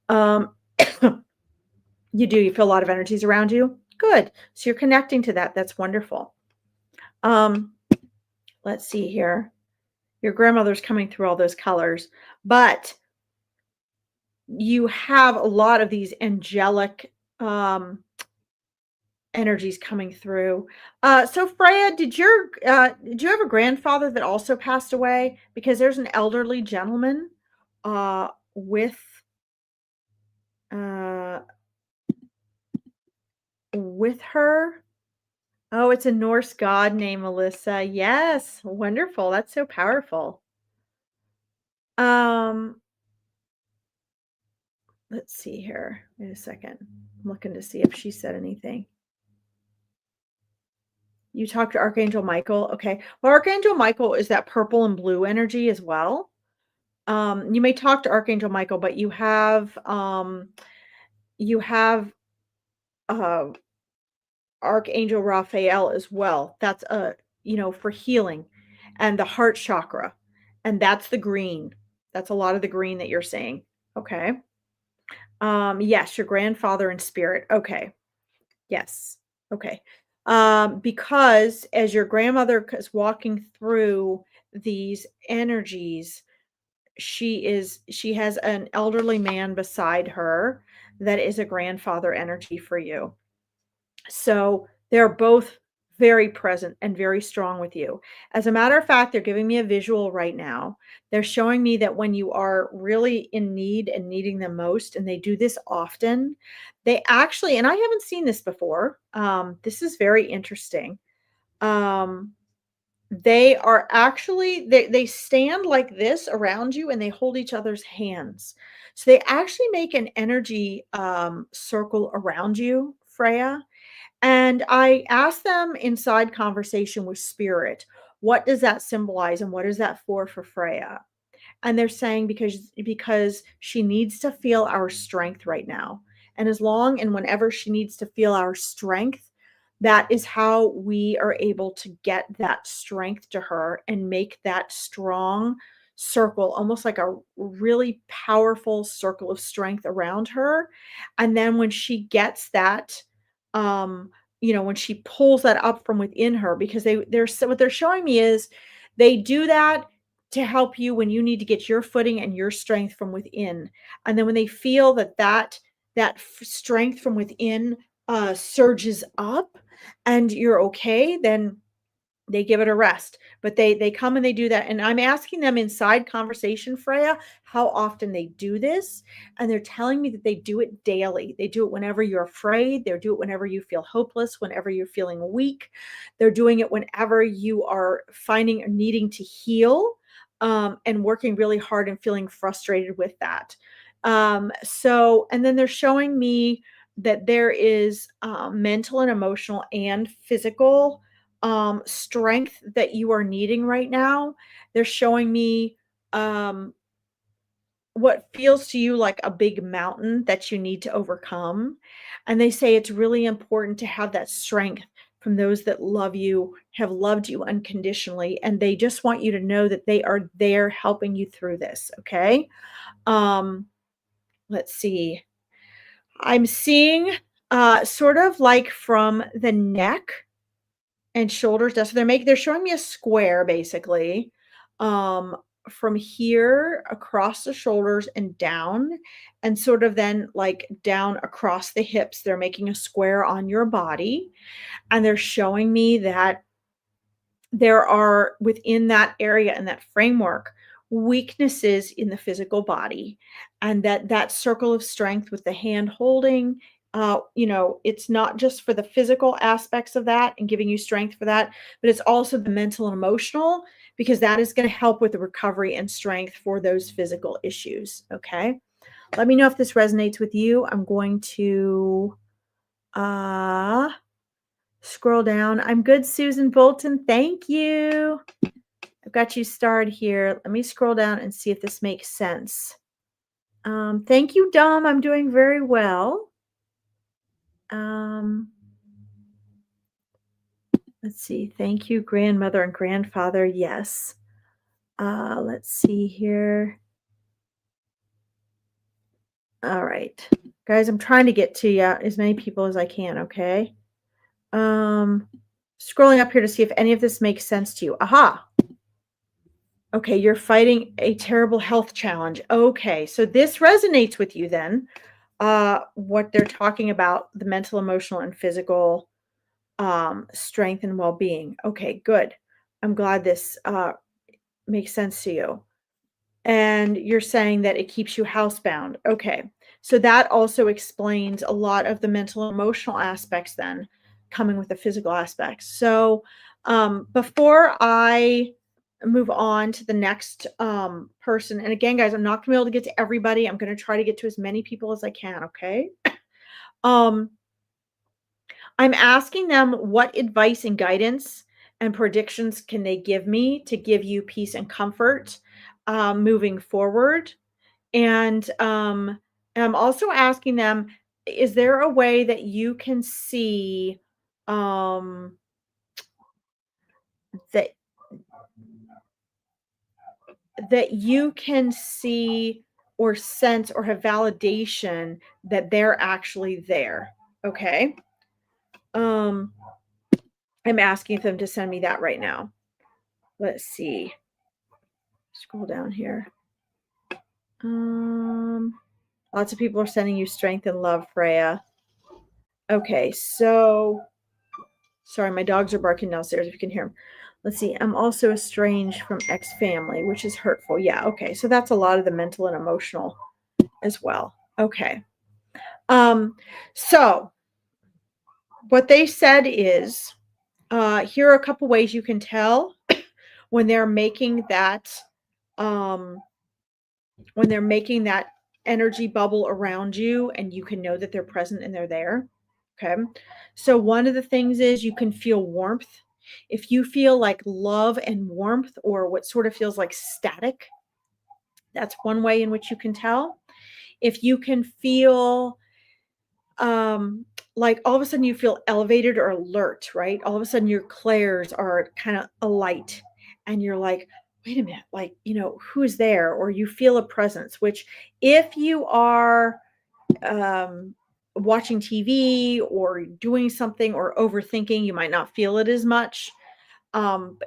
Um, you feel a lot of energies around you. Good. So you're connecting to that. That's wonderful. Um, let's see here. Your grandmother's coming through all those colors, but you have a lot of these angelic energies coming through. So Freya, did you have a grandfather that also passed away? Because there's an elderly gentleman with uh with her. Oh, it's a Norse god named Melissa. Yes, wonderful. That's so powerful. Um, let's see here. Wait a second. I'm looking to see if she said anything. You talked to Archangel Michael. Okay. Well, Archangel Michael is that purple and blue energy as well. You may talk to Archangel Michael, but you have uh, Archangel Raphael as well. That's for healing and the heart chakra, and that's the green. That's a lot of the green that you're saying. Okay. Yes, your grandfather in spirit. Okay. Yes. Okay. Because as your grandmother is walking through these energies, she has an elderly man beside her that is a grandfather energy for you. So they're both very present and very strong with you. As a matter of fact, they're giving me a visual right now. They're showing me that when you are really in need and needing them most, and they do this often, they actually, and I haven't seen this before. This is very interesting. Um, they are actually they stand like this around you and they hold each other's hands. So they actually make an energy circle around you, Freya. And I asked them inside conversation with spirit, what does that symbolize and what is that for Freya? And they're saying because she needs to feel our strength right now. And as long and whenever she needs to feel our strength, that is how we are able to get that strength to her and make that strong circle, almost like a really powerful circle of strength around her. And then when she gets that, when she pulls that up from within her, because what they're showing me is they do that to help you when you need to get your footing and your strength from within. And then when they feel that strength from within surges up and you're okay, then they give it a rest. But they come and they do that. And I'm asking them inside conversation, Freya, how often they do this. And they're telling me that they do it daily. They do it whenever you're afraid. They do it whenever you feel hopeless, whenever you're feeling weak. They're doing it whenever you are finding or needing to heal, and working really hard and feeling frustrated with that. And then they're showing me that there is mental and emotional and physical strength that you are needing right now. They're showing me what feels to you like a big mountain that you need to overcome. And they say it's really important to have that strength from those that love you, have loved you unconditionally, and they just want you to know that they are there helping you through this. Okay. Um, let's see. I'm seeing sort of like from the neck and shoulders down. So they're showing me a square basically, um, from here across the shoulders and down, and sort of then like down across the hips. They're making a square on your body, and they're showing me that there are within that area and that framework weaknesses in the physical body, and that circle of strength with the hand holding, it's not just for the physical aspects of that and giving you strength for that, but it's also the mental and emotional, because that is going to help with the recovery and strength for those physical issues. Okay, let me know if this resonates with you. I'm going to uh scroll down. I'm good, Susan Bolton. Thank you. I've got you starred here. Let me scroll down and see if this makes sense. Thank you, Dom. I'm doing very well. Um, let's see. Thank you, grandmother and grandfather. Yes. Let's see here. All right. Guys, I'm trying to get to you as many people as I can, okay? Um, Scrolling up here to see if any of this makes sense to you. Aha. Okay, you're fighting a terrible health challenge. Okay, so this resonates with you then. What they're talking about, the mental, emotional, and physical strength and well-being. Okay, good. I'm glad this makes sense to you. And you're saying that it keeps you housebound. Okay. So that also explains a lot of the mental and emotional aspects then coming with the physical aspects. So before I move on to the next person, and again, guys, I'm not gonna be able to get to everybody. I'm gonna try to get to as many people as I can, okay? Um, I'm asking them what advice and guidance and predictions can they give me to give you peace and comfort moving forward. And I'm also asking them, is there a way that you can see um, that that you can see or sense or have validation that they're actually there? Okay. Um, I'm asking them to send me that right now. Let's see. Scroll down here. Um, Lots of people are sending you strength and love, Freya. Okay, so sorry, my dogs are barking downstairs if you can hear them. Let's see. I'm also estranged from ex-family, which is hurtful. Yeah, okay. So that's a lot of the mental and emotional as well. Okay. Um, so what they said is here are a couple ways you can tell when they're making that um when they're making that energy bubble around you and you can know that they're present and they're there. Okay. So one of the things is you can feel warmth. If you feel like love and warmth or what sort of feels like static, that's one way in which you can tell. If you can feel um like all of a sudden you feel elevated or alert, right? All of a sudden your clairs are kind of alight and you're like, wait a minute, like, who is there? Or you feel a presence, which if you are um watching TV or doing something or overthinking, you might not feel it as much.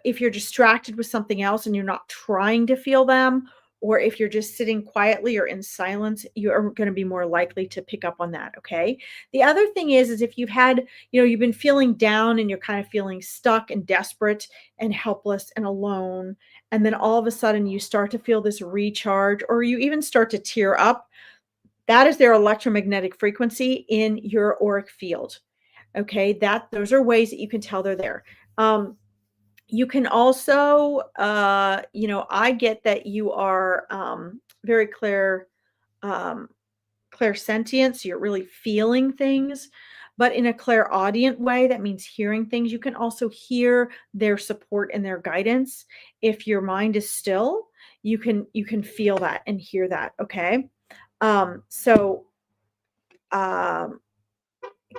If you're distracted with something else and you're not trying to feel them, or if you're just sitting quietly or in silence, you are going to be more likely to pick up on that. Okay. The other thing is if you've had, you've been feeling down and you're kind of feeling stuck and desperate and helpless and alone. And then all of a sudden you start to feel this recharge, or you even start to tear up. That is their electromagnetic frequency in your auric field. Okay. Those are ways that you can tell they're there. You can also, I get that you are very um, clairsentient, so you're really feeling things, but in a clairaudient way, that means hearing things. You can also hear their support and their guidance. If your mind is still, you can feel that and hear that. Okay, so um,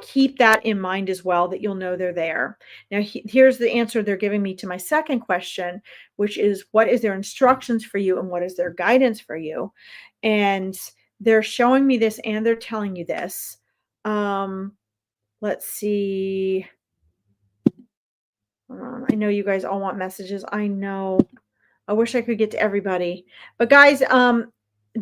keep that in mind as well, that you'll know they're there. Now, here's the answer they're giving me to my second question, which is what is their instructions for you and what is their guidance for you? And they're showing me this and they're telling you this. Let's see. I know you guys all want messages. I know. I wish I could get to everybody. But guys,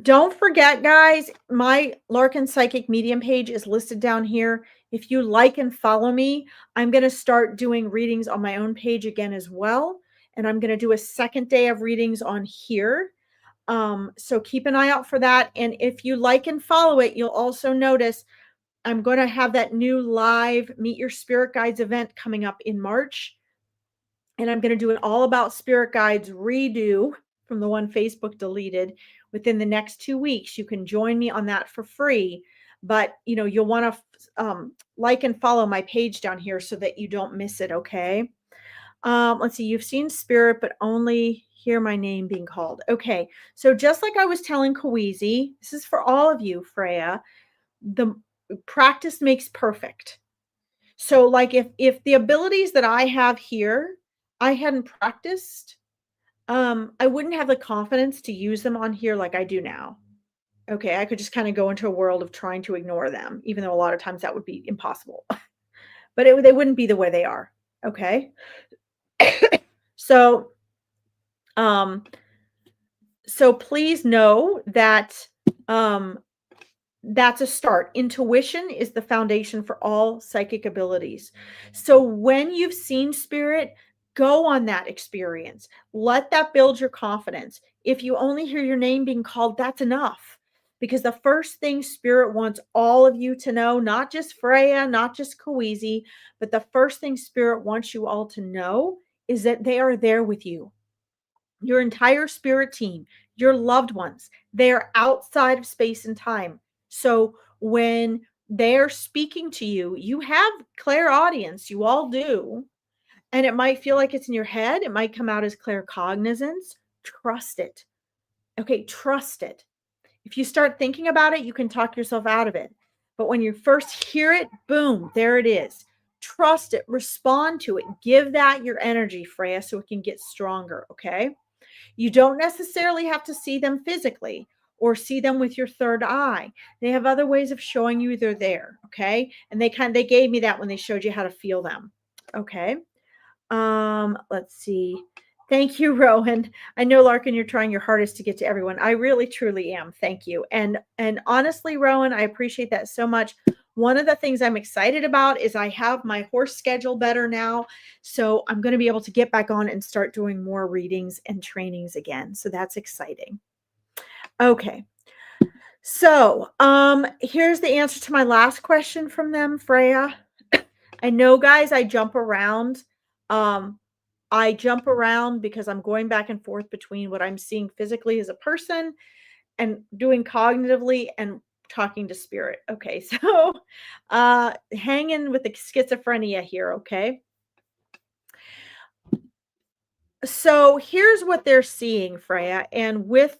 don't forget, guys, my Larkin Psychic Medium page is listed down here. If you like and follow me, I'm going to start doing readings on my own page again as well. And I'm going to do a second day of readings on here. So keep an eye out for that. And if you like and follow it, you'll also notice I'm going to have that new live Meet Your Spirit Guides event coming up in March. And I'm going to do an all about spirit guides redo from the one Facebook deleted within the next 2 weeks. You can join me on that for free, but you'll want to like and follow my page down here so that you don't miss it. Okay. Let's see, you've seen spirit, but only hear my name being called. Okay. So just like I was telling Kawezi, this is for all of you, Freya, the practice makes perfect. So like if the abilities that I have here, I hadn't practiced, I wouldn't have the confidence to use them on here like I do now. Okay, I could just kind of go into a world of trying to ignore them, even though a lot of times that would be impossible. But they wouldn't be the way they are. Okay. So um so please know that um that's a start. Intuition is the foundation for all psychic abilities. So when you've seen spirit, go on that experience. Let that build your confidence. If you only hear your name being called, that's enough. Because the first thing spirit wants all of you to know, not just Freya, not just Kawezi, but the first thing spirit wants you all to know is that they are there with you. Your entire spirit team, your loved ones, they're outside of space and time. So when they're speaking to you, you have clairaudience, you all do. And it might feel like it's in your head, it might come out as claircognizance. Trust it. Okay, trust it. If you start thinking about it, you can talk yourself out of it. But when you first hear it, boom, there it is. Trust it, respond to it, give that your energy, Freya, so it can get stronger. Okay. You don't necessarily have to see them physically or see them with your third eye. They have other ways of showing you they're there, okay? And they gave me that when they showed you how to feel them. Okay. Let's see. Thank you, Rowan. I know, Larkin, you're trying your hardest to get to everyone. I really truly am. Thank you. And honestly, Rowan, I appreciate that so much. One of the things I'm excited about is I have my horse schedule better now. So I'm going to be able to get back on and start doing more readings and trainings again. So that's exciting. Okay. So here's the answer to my last question from them, Freya. I know, guys, I jump around. I jump around because I'm going back and forth between what I'm seeing physically as a person and doing cognitively and talking to spirit. Okay, so hang in with the schizophrenia here, okay? So here's what they're seeing, Freya, and with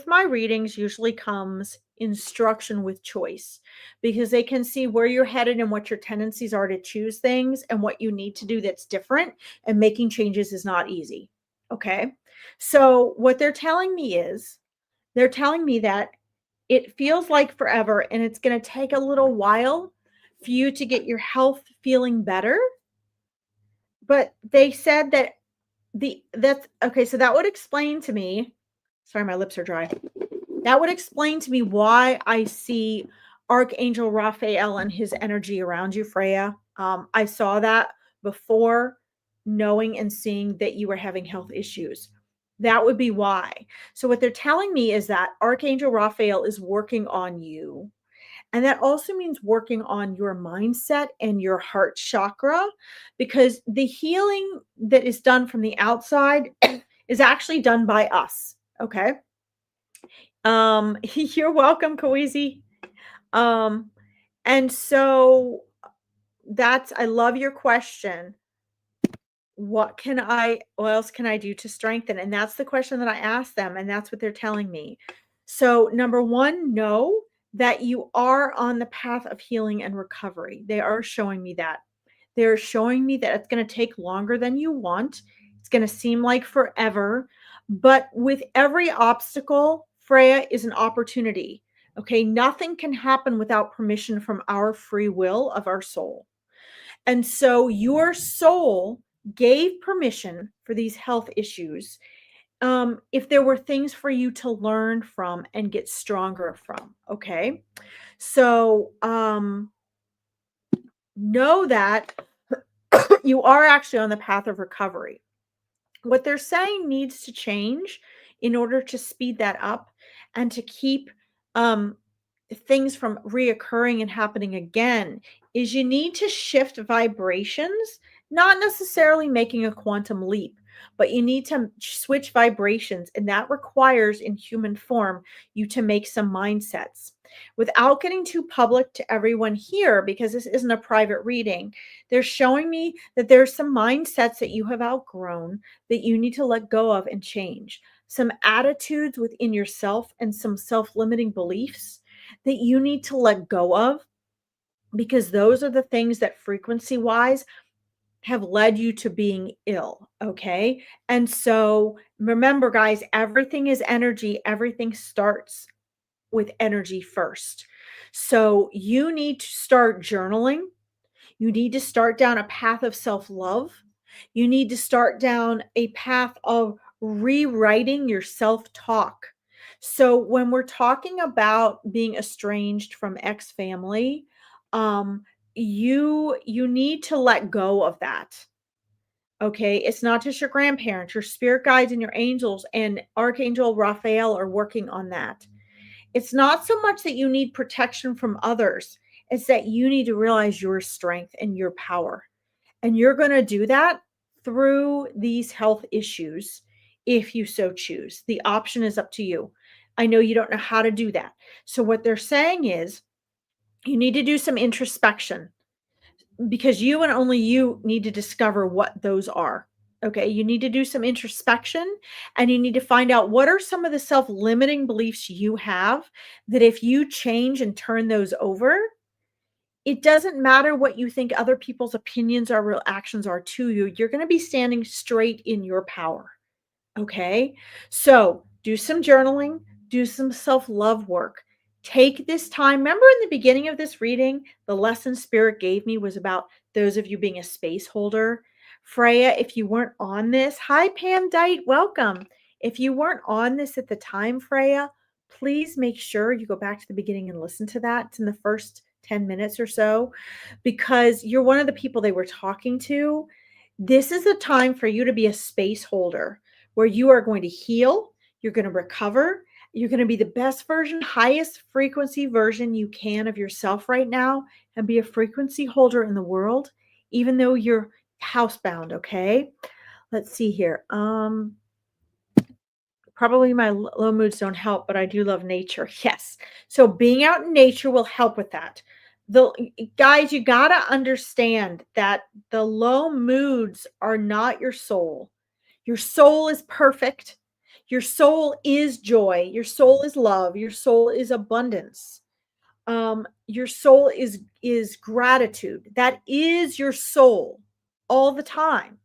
my readings usually comes instruction with choice because they can see where you're headed and what your tendencies are to choose things and what you need to do that's different, and making changes is not easy. Okay? So what they're telling me is they're telling me that it feels like forever and it's going to take a little while for you to get your health feeling better, but they said that that's okay, so that would explain to me, sorry, my lips are dry. That would explain to me why I see Archangel Raphael and his energy around you, Freya. I saw that before knowing and seeing that you were having health issues. That would be why. So what they're telling me is that Archangel Raphael is working on you, and that also means working on your mindset and your heart chakra, because the healing that is done from the outside is actually done by us. Okay. You're welcome, Kawezi. Um, and so I love your question. What else can I do to strengthen? And that's the question that I asked them, and that's what they're telling me. So, number one, know that you are on the path of healing and recovery. They are showing me that. They're showing me that it's going to take longer than you want. It's going to seem like forever. But with every obstacle, Freya, is an opportunity. Okay. Nothing can happen without permission from our free will of our soul. And so your soul gave permission for these health issues, if there were things for you to learn from and get stronger from. Okay. So know that you are actually on the path of recovery. What they're saying needs to change in order to speed that up and to keep um, things from reoccurring and happening again is you need to shift vibrations, Not necessarily making a quantum leap, but you need to switch vibrations, and that requires in human form you to make some mindsets. Without getting too public to everyone here, because this isn't a private reading, they're showing me that there's some mindsets that you have outgrown that you need to let go of and change. Some attitudes within yourself and some self limiting beliefs that you need to let go of, because those are the things that frequency wise have led you to being ill, okay? And so remember, guys, everything is energy. Everything starts with energy first. So you need to start journaling. You need to start down a path of self love. You need to start down a path of rewriting your self talk. So when we're talking about being estranged from ex family, um, you need to let go of that. Okay, it's not just your grandparents, your spirit guides and your angels and Archangel Raphael are working on that. It's not so much that you need protection from others, it's that you need to realize your strength and your power. And you're going to do that through these health issues if you so choose. The option is up to you. I know you don't know how to do that. So, what they're saying is you need to do some introspection because you and only you need to discover what those are. Okay, you need to do some introspection and you need to find out what are some of the self limiting beliefs you have that if you change and turn those over, it doesn't matter what you think other people's opinions or real actions are to you. You're going to be standing straight in your power. Okay. So do some journaling, do some self love work. Take this time. Remember in the beginning of this reading, the lesson Spirit gave me was about those of you being a space holder. Freya, if you weren't on this, hi, Pam Dite, welcome. If you weren't on this at the time, Freya, please make sure you go back to the beginning and listen to that. It's in the first 10 minutes or so, because you're one of the people they were talking to. This is a time for you to be a space holder where you are going to heal, you're going to recover, you're going to be the best version, highest frequency version you can of yourself right now and be a frequency holder in the world, even though you're housebound, okay? Let's see here. Probably my low moods don't help, but I do love nature. Yes. So being out in nature will help with that. The guys, you got to understand that the low moods are not your soul. Your soul is perfect. Your soul is joy. Your soul is love. Your soul is abundance. Your soul is gratitude. That is your soul all the time.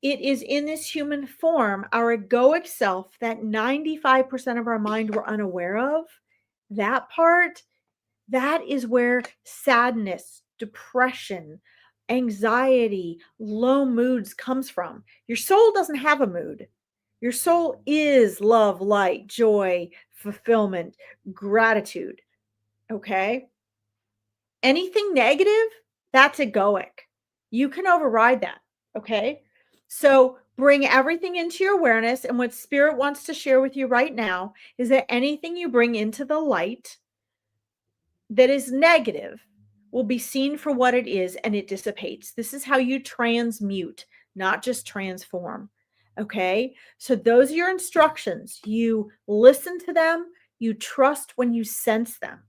It is in this human form, our egoic self, that 95% of our mind we're unaware of. That part, that is where sadness, depression, anxiety, low moods comes from. Your soul doesn't have a mood. Your soul is love, light, joy, fulfillment, gratitude. Okay? Anything negative, that's egoic. You can override that. Okay? So bring everything into your awareness. And what Spirit wants to share with you right now is that anything you bring into the light that is negative will be seen for what it is and it dissipates. This is how you transmute, not just transform. Okay. So those are your instructions. You listen to them, you trust when you sense them,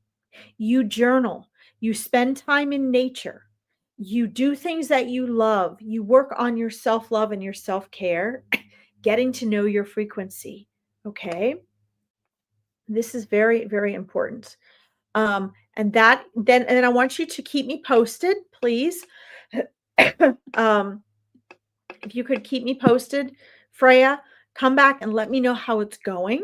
you journal, you spend time in nature, you do things that you love, you work on your self love and your self care, getting to know your frequency. Okay. This is very, very important. And that then I want you to keep me posted, please. um, if you could keep me posted, Freya, come back and let me know how it's going.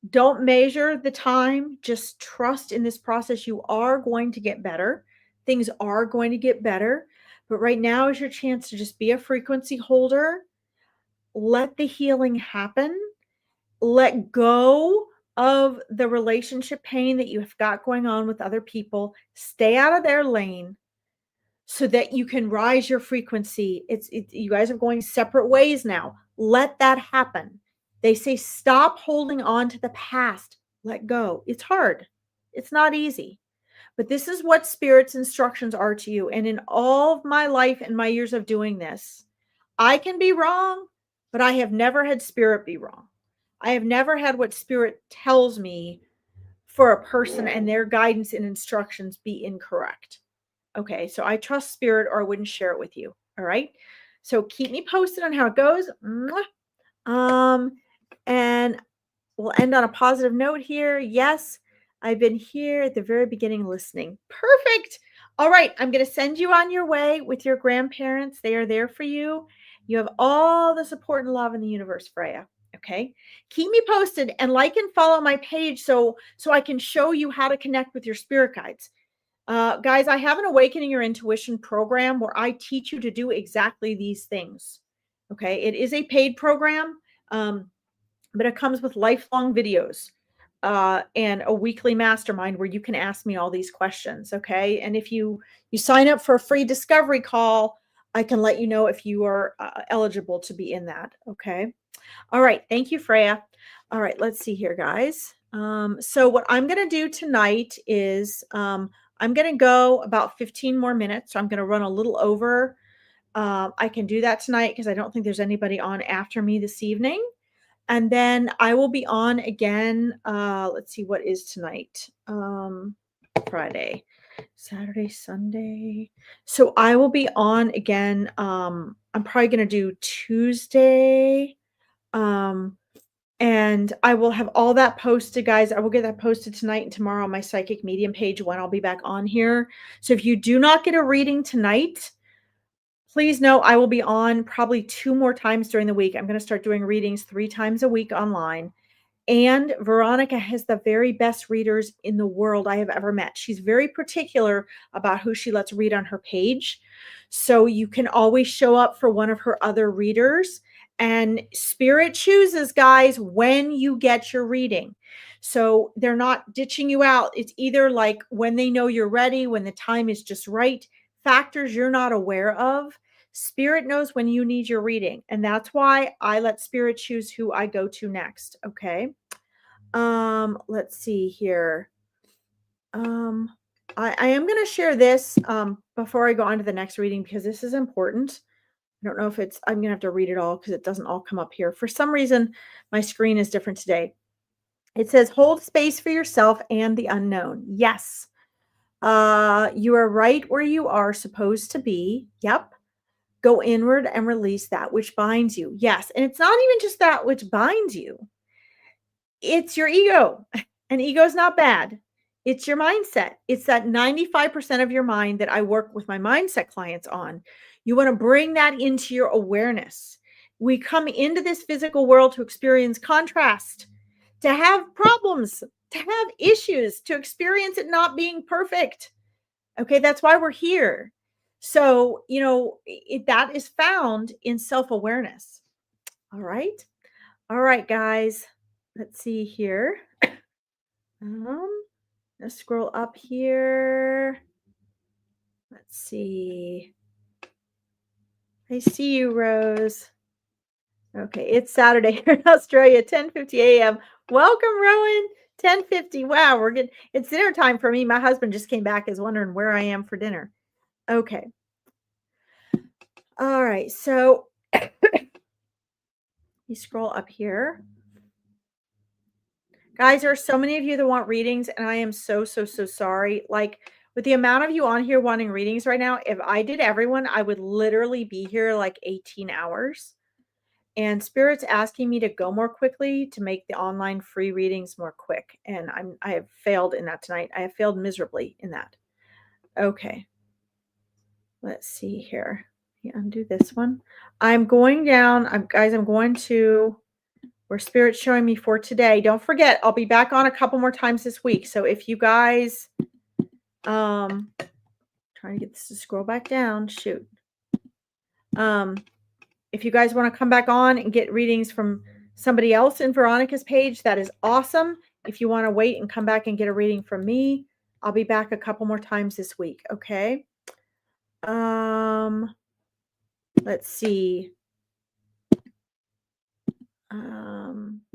Don't measure the time, just trust in this process. You are going to get better. Things are going to get better. But right now is your chance to just be a frequency holder. Let the healing happen. Let go of the relationship pain that you have got going on with other people. Stay out of their lane so that you can rise your frequency. You guys are going separate ways now. Let that happen. They say stop holding on to the past. Let go. It's hard. It's not easy. but this is what Spirit's instructions are to you. And in all of my life and my years of doing this, I can be wrong, but I have never had Spirit be wrong. I have never had what Spirit tells me for a person and their guidance and instructions be incorrect. Okay, so I trust Spirit or I wouldn't share it with you. All right. So keep me posted on how it goes. And we'll end on a positive note here. Yes, I've been here at the very beginning listening. Perfect. All right, I'm going to send you on your way with your grandparents. They are there for you. You have all the support and love in the universe, Freya. Okay. Keep me posted and like and follow my page so I can show you how to connect with your spirit guides. Guys, I have an Awakening Your Intuition program where I teach you to do exactly these things. Okay. It is a paid program. But it comes with lifelong videos and a weekly mastermind where you can ask me all these questions. Okay. And if you sign up for a free discovery call, I can let you know if you are eligible to be in that. Okay. All right. Thank you, Freya. All right. Let's see here, guys. So what I'm going to do tonight is I'm going to go about 15 more minutes. So I'm going to run a little over. I can do that tonight because I don't think there's anybody on after me this evening. And then I will be on again. Let's see, what is tonight? Friday, Saturday, Sunday. So I will be on again. I'm probably going to do Tuesday. And I will have all that posted, guys. I will get that posted tonight and tomorrow on my Psychic Medium page when I'll be back on here. So if you do not get a reading tonight, please know I will be on probably 2 more times during the week. I'm going to start doing readings 3 times a week online. And Veronica has the very best readers in the world I have ever met. She's very particular about who she lets read on her page. So you can always show up for one of her other readers. And Spirit chooses, guys, when you get your reading. So they're not ditching you out. It's either like when they know you're ready, when the time is just right, factors you're not aware of. Spirit knows when you need your reading. And that's why I let Spirit choose who I go to next. Okay. Let's see here. I am going to share this before I go on to the next reading because this is important. I don't know if I'm going to have to read it all because it doesn't all come up here. For some reason, my screen is different today. It says, hold space for yourself and the unknown. Yes. You are right where you are supposed to be. Yep. Go inward and release that which binds you. Yes. And it's not even just that which binds you. It's your ego. And ego is not bad. It's your mindset. It's that 95% of your mind that I work with my mindset clients on. You want to bring that into your awareness. We come into this physical world to experience contrast, to have problems, to have issues, to experience it not being perfect. Okay, that's why we're here. So, that is found in self-awareness. All right. All right, guys. Let's see here. Let's scroll up here. Let's see. I see you, Rose. Okay, it's Saturday here in Australia, 10:50 a.m. Welcome, Rowan. 10:50. Wow, we're good. It's dinner time for me. My husband just came back, is wondering where I am for dinner. Okay. All right, so you scroll up here. Guys, there are so many of you that want readings, and I am so sorry. Like, with the amount of you on here wanting readings right now, if I did everyone, I would literally be here like 18 hours. And Spirit's asking me to go more quickly to make the online free readings more quick. And I have failed in that tonight. I have failed miserably in that. Okay. Let's see here. Undo this one. I'm going down. Guys, I'm going to where Spirit's showing me for today. Don't forget, I'll be back on a couple more times this week. So if you guys, trying to get this to scroll back down, shoot. If you guys want to come back on and get readings from somebody else in Veronica's page, that is awesome. If you want to wait and come back and get a reading from me, I'll be back a couple more times this week. Okay. Let's see.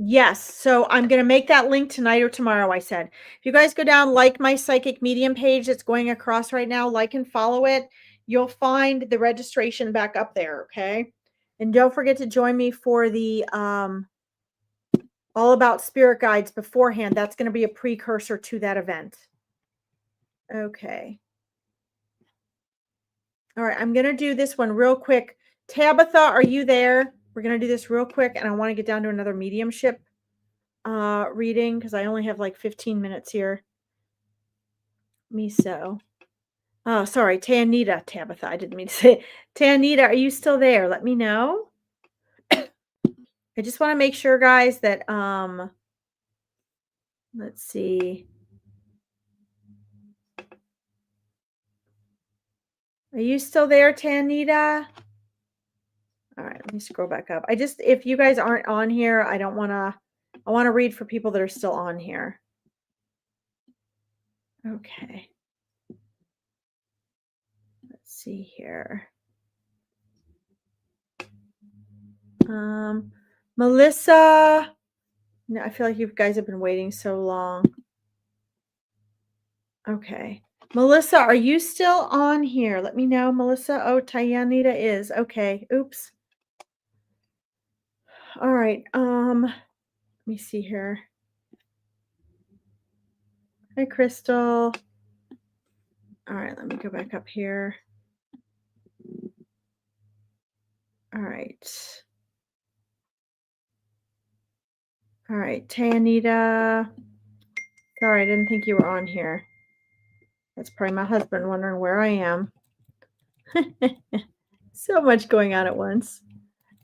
Yes. So I'm going to make that link tonight or tomorrow, I said. If you guys go down, like my psychic medium page that's going across right now, like and follow it, you'll find the registration back up there. Okay. And don't forget to join me for the all about spirit guides beforehand. That's going to be a precursor to that event. Okay. All right. I'm going to do this one real quick. Tabitha, are you there? We're going to do this real quick. And I want to get down to another mediumship reading because I only have like 15 minutes here. Miso. Oh, sorry, Tanita, Tabitha. I didn't mean to say Tanita. Are you still there? Let me know. I just want to make sure, guys, that let's see. Are you still there, Tanita? All right, let me scroll back up. If you guys aren't on here, I want to read for people that are still on here. Okay. Let's see here. Melissa. No, I feel like you guys have been waiting so long. Okay. Melissa, are you still on here? Let me know, Melissa. Oh, Tayanita is. Okay. Oops. All right. Let me see here. Hi, Crystal. All right, let me go back up here. All right. All right, Tayanita. Sorry, I didn't think you were on here. That's probably my husband wondering where I am. So much going on at once.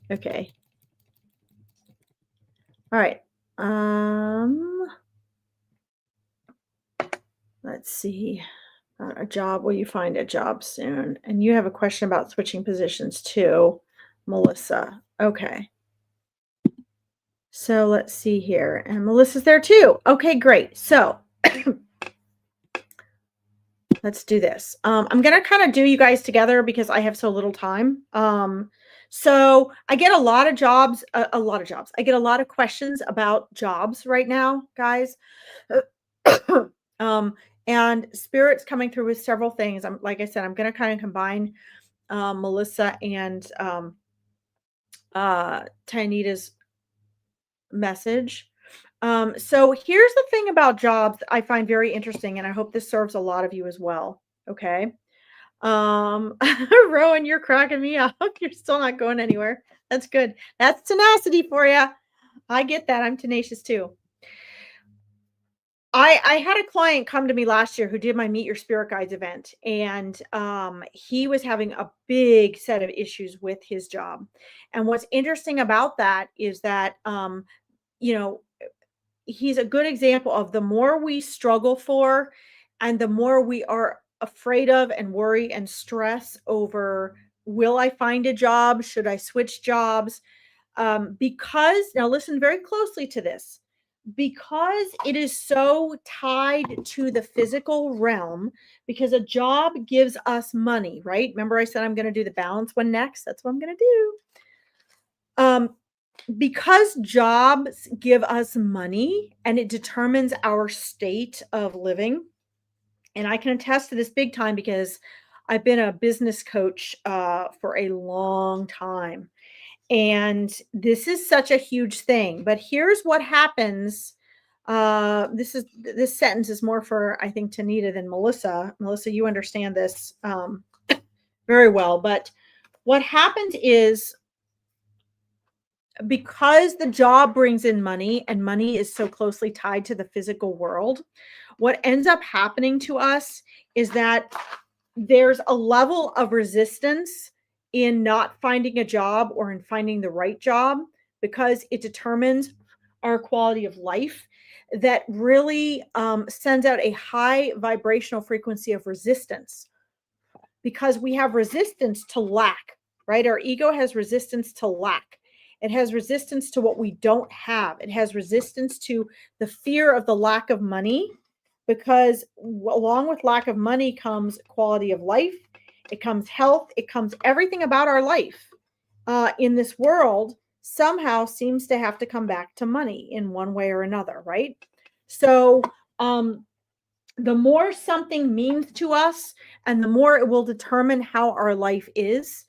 Okay. All right. Let's see. A job. Will you find a job soon? And you have a question about switching positions too, Melissa. Okay. So let's see here. And Melissa's there too. Okay, great. So let's do this. I'm going to kind of do you guys together because I have so little time. So I get a lot of jobs, a lot of jobs. I get a lot of questions about jobs right now, guys. And Spirit's coming through with several things. Like I said, I'm going to kind of combine Melissa and Tanita's message. So here's the thing about jobs that I find very interesting, and I hope this serves a lot of you as well. Okay. Rowan, you're cracking me up. You're still not going anywhere. That's good. That's tenacity for you. I get that. I'm tenacious too. I had a client come to me last year who did my Meet Your Spirit Guides event, and he was having a big set of issues with his job. And what's interesting about that is that you know, he's a good example of the more we struggle for and the more we are afraid of and worry and stress over, will I find a job? Should I switch jobs? Because now listen very closely to this, because it is so tied to the physical realm, because a job gives us money, right? Remember I said I'm going to do the balance one next. That's what I'm going to do. Because jobs give us money and it determines our state of living. And I can attest to this big time because I've been a business coach for a long time. And this is such a huge thing. But here's what happens. This sentence is more for, I think, Tanita than Melissa. Melissa, you understand this very well. But what happens is, because the job brings in money and money is so closely tied to the physical world, what ends up happening to us is that there's a level of resistance in not finding a job or in finding the right job, because it determines our quality of life, that really sends out a high vibrational frequency of resistance, because we have resistance to lack, right? Our ego has resistance to lack. It has resistance to what we don't have. It has resistance to the fear of the lack of money, because along with lack of money comes quality of life. It comes health. It comes everything about our life in this world somehow seems to have to come back to money in one way or another, right? So, um, the more something means to us and the more it will determine how our life is,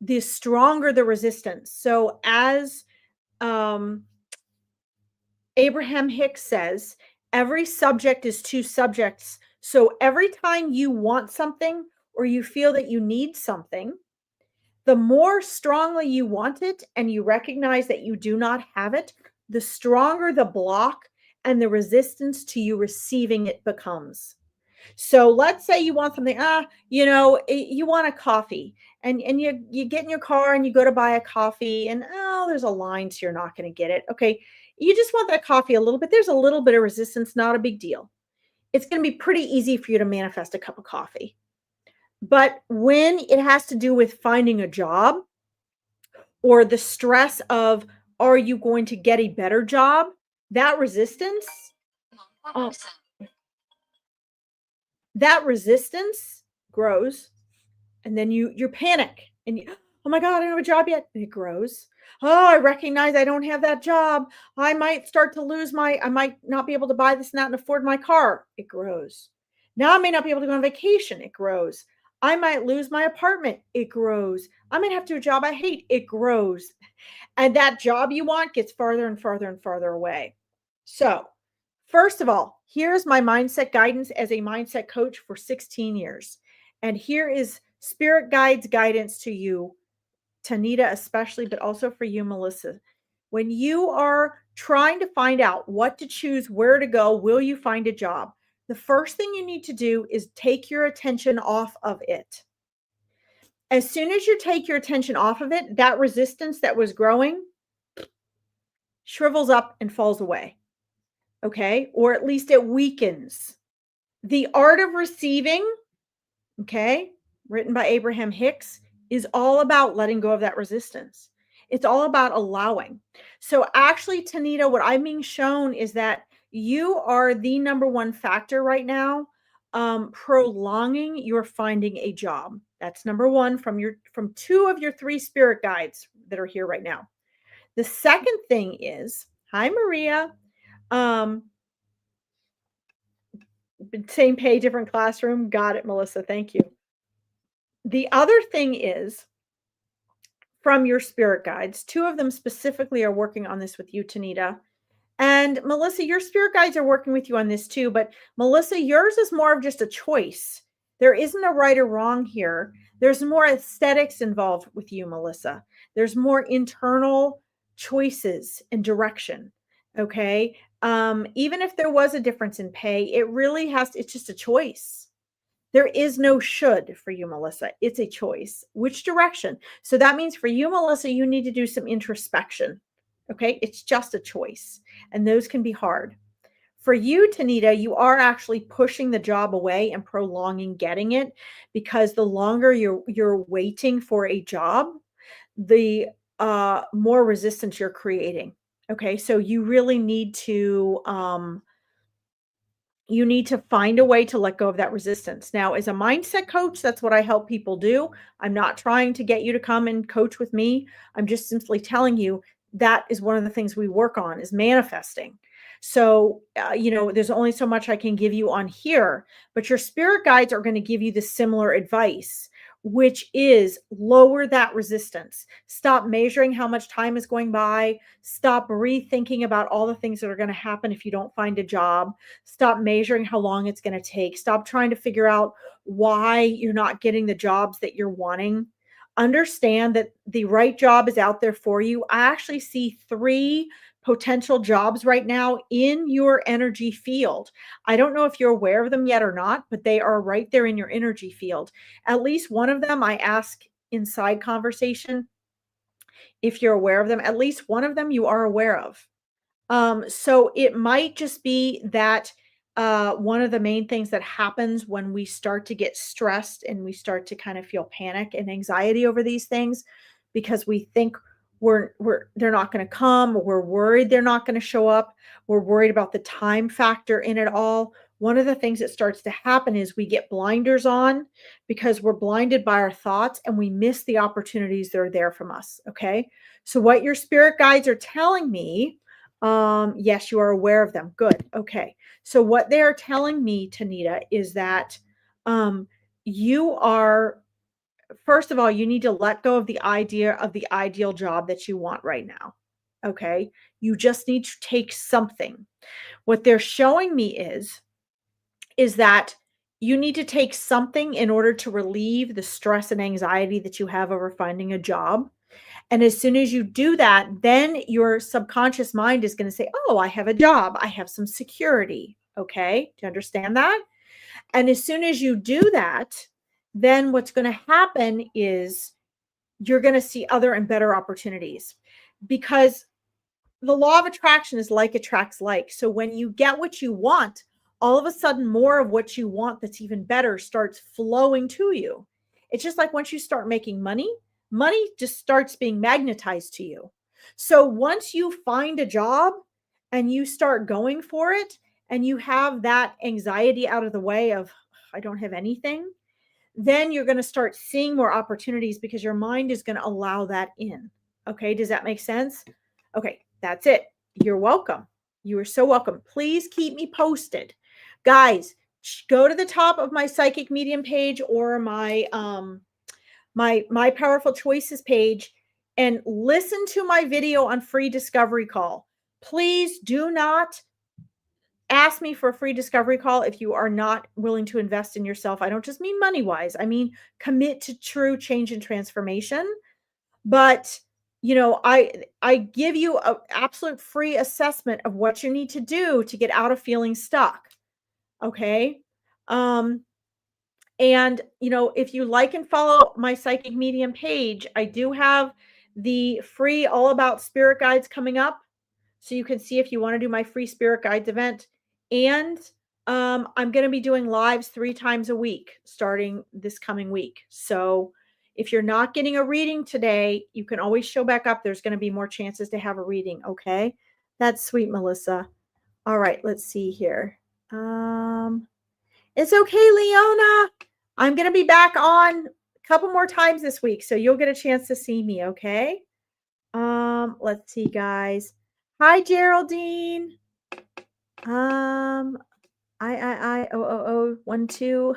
the stronger the resistance. So, as um, Abraham Hicks says, every subject is two subjects. So, every time you want something or you feel that you need something, the more strongly you want it and you recognize that you do not have it, the stronger the block and the resistance to you receiving it becomes. So let's say you want something, you want a coffee and you get in your car and you go to buy a coffee and there's a line, so you're not going to get it. Okay. You just want that coffee a little bit. There's a little bit of resistance, not a big deal. It's going to be pretty easy for you to manifest a cup of coffee. But when it has to do with finding a job or the stress of, are you going to get a better job? That resistance, uh, that resistance grows. And then you panic and oh my God, I don't have a job yet. And it grows. Oh, I recognize I don't have that job. I might start to lose I might not be able to buy this and that and afford my car. It grows. Now I may not be able to go on vacation. It grows. I might lose my apartment. It grows. I might have to do a job I hate. It grows. And that job you want gets farther and farther and farther away. So, first of all, here's my mindset guidance as a mindset coach for 16 years. And here is Spirit Guides guidance to you, Tanita, especially, but also for you, Melissa. When you are trying to find out what to choose, where to go, will you find a job? The first thing you need to do is take your attention off of it. As soon as you take your attention off of it, that resistance that was growing shrivels up and falls away. Okay. Or at least it weakens. The Art of Receiving, okay, written by Abraham Hicks, is all about letting go of that resistance. It's all about allowing. So, actually, Tanita, what I'm being shown is that you are the number one factor right now, prolonging your finding a job. That's number one from two of your three spirit guides that are here right now. The second thing is, hi Maria. Um, Same pay, different classroom. Got it, Melissa. Thank you. The other thing is from your spirit guides, two of them specifically are working on this with you, Tanita. And Melissa, your spirit guides are working with you on this too. But Melissa, yours is more of just a choice. There isn't a right or wrong here. There's more aesthetics involved with you, Melissa. There's more internal choices and direction. Okay. Even if there was a difference in pay, it's just a choice. There is no should for you, Melissa. It's a choice. Which direction? So that means for you, Melissa, you need to do some introspection. Okay. It's just a choice. And those can be hard. For you, Tanita, you are actually pushing the job away and prolonging getting it because the longer you're waiting for a job, the more resistance you're creating. Okay. So you need to find a way to let go of that resistance. Now, as a mindset coach, that's what I help people do. I'm not trying to get you to come and coach with me. I'm just simply telling you that is one of the things we work on is manifesting. So, there's only so much I can give you on here, but your spirit guides are going to give you the similar advice, which is lower that resistance. Stop measuring how much time is going by. Stop rethinking about all the things that are going to happen if you don't find a job. Stop measuring how long it's going to take. Stop trying to figure out why you're not getting the jobs that you're wanting. Understand that the right job is out there for you. I actually see 3 potential jobs right now in your energy field. I don't know if you're aware of them yet or not, but they are right there in your energy field. At least one of them I ask inside conversation if you're aware of them. At least one of them you are aware of. So it might just be that one of the main things that happens when we start to get stressed and we start to kind of feel panic and anxiety over these things because we think they're not going to come, we're worried they're not going to show up, we're worried about the time factor in it all, one of the things that starts to happen is we get blinders on because we're blinded by our thoughts and we miss the opportunities that are there from us. Okay. So, what your spirit guides are telling me, yes, you are aware of them. Good. Okay. So, what they are telling me, Tanita, is that um, you are, first of all, you need to let go of the idea of the ideal job that you want right now. Okay. You just need to take something. What they're showing me is that you need to take something in order to relieve the stress and anxiety that you have over finding a job. And as soon as you do that, then your subconscious mind is going to say, "Oh, I have a job. I have some security." Okay. Do you understand that? And as soon as you do that, then what's going to happen is you're going to see other and better opportunities, because the law of attraction is like attracts like. So when you get what you want, all of a sudden more of what you want that's even better starts flowing to you. It's just like once you start making money, money just starts being magnetized to you. So once you find a job and you start going for it and you have that anxiety out of the way of, I don't have anything, then you're going to start seeing more opportunities because your mind is going to allow that in. Okay, does that make sense? Okay, that's it. You're welcome. You are so welcome. Please keep me posted. Guys, go to the top of my psychic medium page or my powerful choices page and listen to my video on free discovery call. Please do not ask me for a free discovery call if you are not willing to invest in yourself. I don't just mean money wise, I mean commit to true change and transformation. But I give you an absolute free assessment of what you need to do to get out of feeling stuck. Okay. um and if you like and follow my psychic medium page, I do have the free all about spirit guides coming up, so you can see if you want to do my free spirit guides event. And I'm going to be doing lives 3 times a week starting this coming week. So if you're not getting a reading today, you can always show back up. There's going to be more chances to have a reading. Okay. That's sweet, Melissa. All right. Let's see here. It's okay, Leona. I'm going to be back on a couple more times this week, so you'll get a chance to see me. Okay. Let's see, guys. Hi, Geraldine. One, two.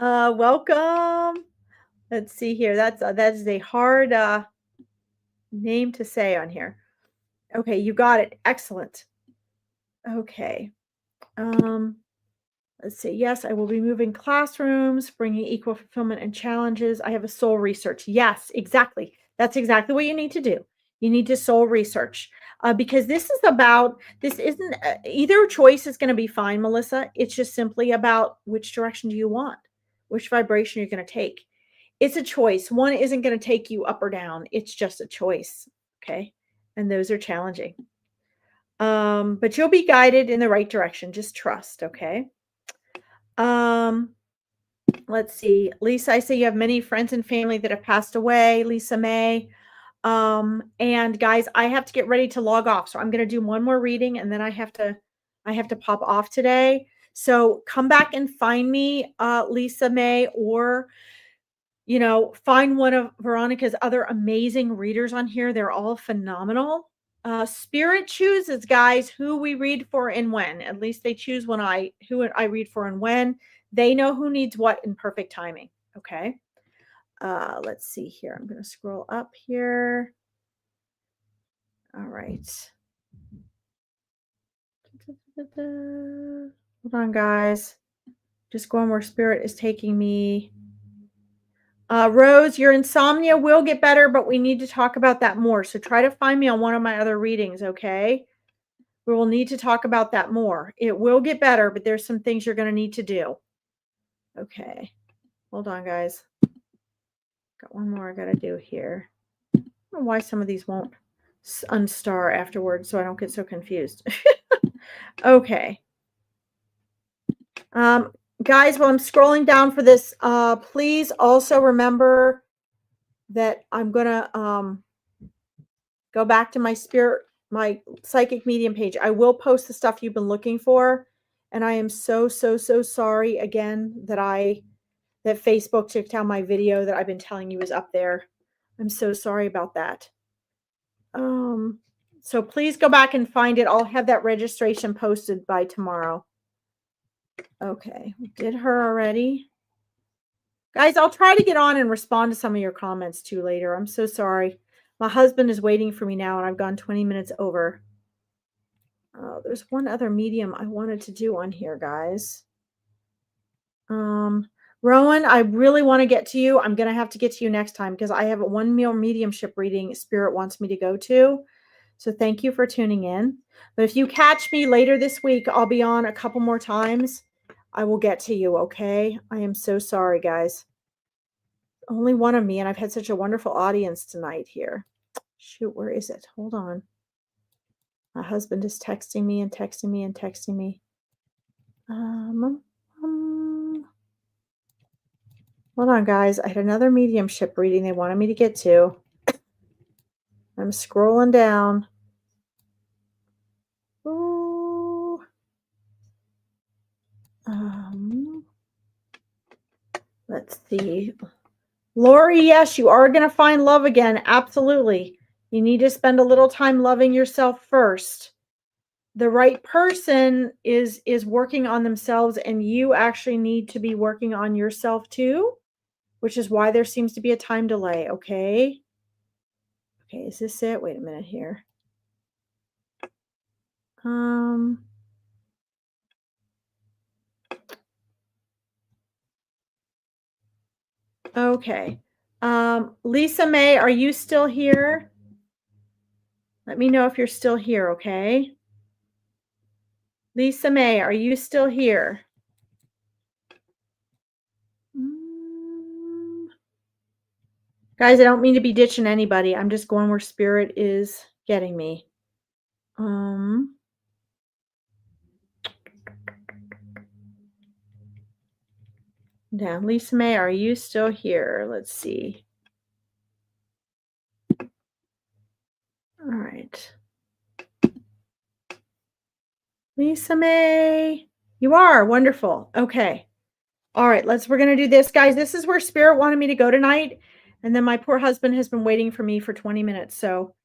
Welcome. Let's see here. That is a hard name to say on here. Okay, you got it. Excellent. Okay. Let's see. Yes, I will be moving classrooms, bringing equal fulfillment and challenges. I have a soul research. Yes, exactly. That's exactly what you need to do. You need to soul research, because this isn't either choice is going to be fine, Melissa. It's just simply about which direction do you want, which vibration you're going to take. It's a choice. One isn't going to take you up or down. It's just a choice. Okay. And those are challenging. But you'll be guided in the right direction. Just trust. Okay. Um, let's see. Lisa, I say you have many friends and family that have passed away. Lisa May. And guys, I have to get ready to log off. So I'm going to do one more reading and then I have to pop off today. So come back and find me, Lisa May, or find one of Veronica's other amazing readers on here. They're all phenomenal. Spirit chooses, guys, who we read for and when. At least they choose who I read for and when. They know who needs what in perfect timing. Okay. Let's see here. I'm going to scroll up here. All right. Hold on, guys. Just going where spirit is taking me. Rose, your insomnia will get better, but we need to talk about that more. So try to find me on one of my other readings, okay? We will need to talk about that more. It will get better, but there's some things you're going to need to do. Okay. Hold on, guys. Got one more I got to do here. I don't know why some of these won't unstar afterwards, so I don't get so confused. Okay. Guys, while I'm scrolling down for this, please also remember that I'm going to go back to my psychic medium page. I will post the stuff you've been looking for And I am so, so, so sorry again that Facebook took down my video that I've been telling you is up there. I'm so sorry about that. Um, so please go back and find it. I'll have that registration posted by tomorrow. Okay, we did her already. Guys, I'll try to get on and respond to some of your comments too later. I'm so sorry. My husband is waiting for me now, and I've gone 20 minutes over. Oh, there's one other medium I wanted to do on here, guys. Rowan, I really want to get to you. I'm going to have to get to you next time because I have a one meal mediumship reading Spirit wants me to go to. So thank you for tuning in. But if you catch me later this week, I'll be on a couple more times. I will get to you, okay? I am so sorry, guys. Only one of me, and I've had such a wonderful audience tonight here. Shoot, where is it? Hold on. My husband is texting me and texting me and texting me. Hold on, guys. I had another mediumship reading they wanted me to get to. I'm scrolling down. Ooh. Let's see. Lori, yes, you are going to find love again. Absolutely. You need to spend a little time loving yourself first. The right person is working on themselves, and you actually need to be working on yourself too, which is why there seems to be a time delay. Okay. Okay. Is this it? Wait a minute here. Okay. Lisa May, are you still here? Let me know if you're still here, okay? Lisa May, are you still here? Guys, I don't mean to be ditching anybody. I'm just going where Spirit is getting me. Yeah, Lisa May, are you still here? Let's see. All right. Lisa May, you are wonderful. Okay. All right, we're going to do this. Guys, this is where Spirit wanted me to go tonight. And then my poor husband has been waiting for me for 20 minutes. So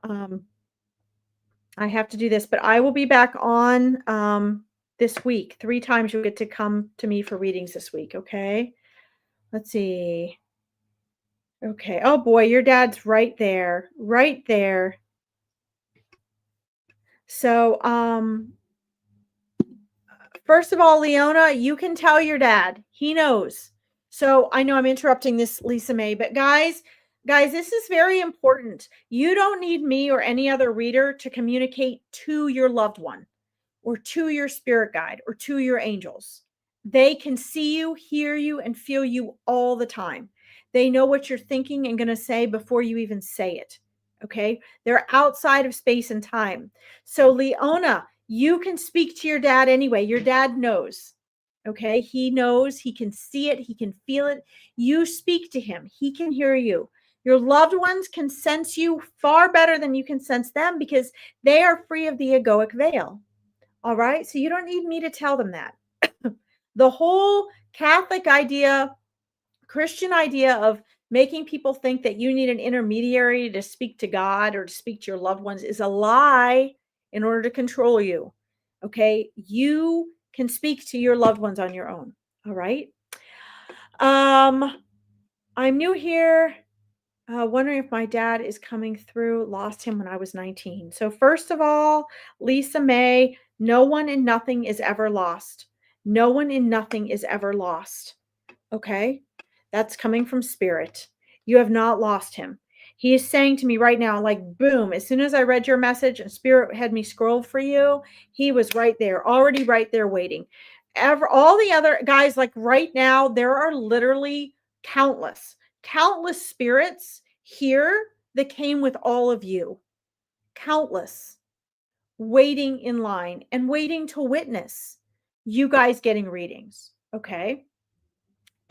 I have to do this, but I will be back on this week. 3 times you'll get to come to me for readings this week. Okay. Let's see. Okay. Oh boy, your dad's right there. Right there. So, first of all, Leona, you can tell your dad. He knows. So I know I'm interrupting this, Lisa May, but guys, this is very important. You don't need me or any other reader to communicate to your loved one or to your spirit guide or to your angels. They can see you, hear you, and feel you all the time. They know what you're thinking and going to say before you even say it. Okay. They're outside of space and time. So, Leona, you can speak to your dad anyway. Your dad knows. Okay. He knows, he can see it, he can feel it. You speak to him, he can hear you. Your loved ones can sense you far better than you can sense them because they are free of the egoic veil. All right. So you don't need me to tell them that. The whole Catholic idea, Christian idea of making people think that you need an intermediary to speak to God or to speak to your loved ones is a lie in order to control you. Okay. You can speak to your loved ones on your own. All right. I'm new here. Wondering if my dad is coming through. Lost him when I was 19. So first of all, Lisa May, no one and nothing is ever lost. No one and nothing is ever lost. Okay? That's coming from Spirit. You have not lost him. He is saying to me right now, like, boom, as soon as I read your message and Spirit had me scroll for you, he was right there, already right there waiting. All the other guys, like right now, there are literally countless spirits here that came with all of you. Countless. Waiting in line and waiting to witness you guys getting readings. Okay.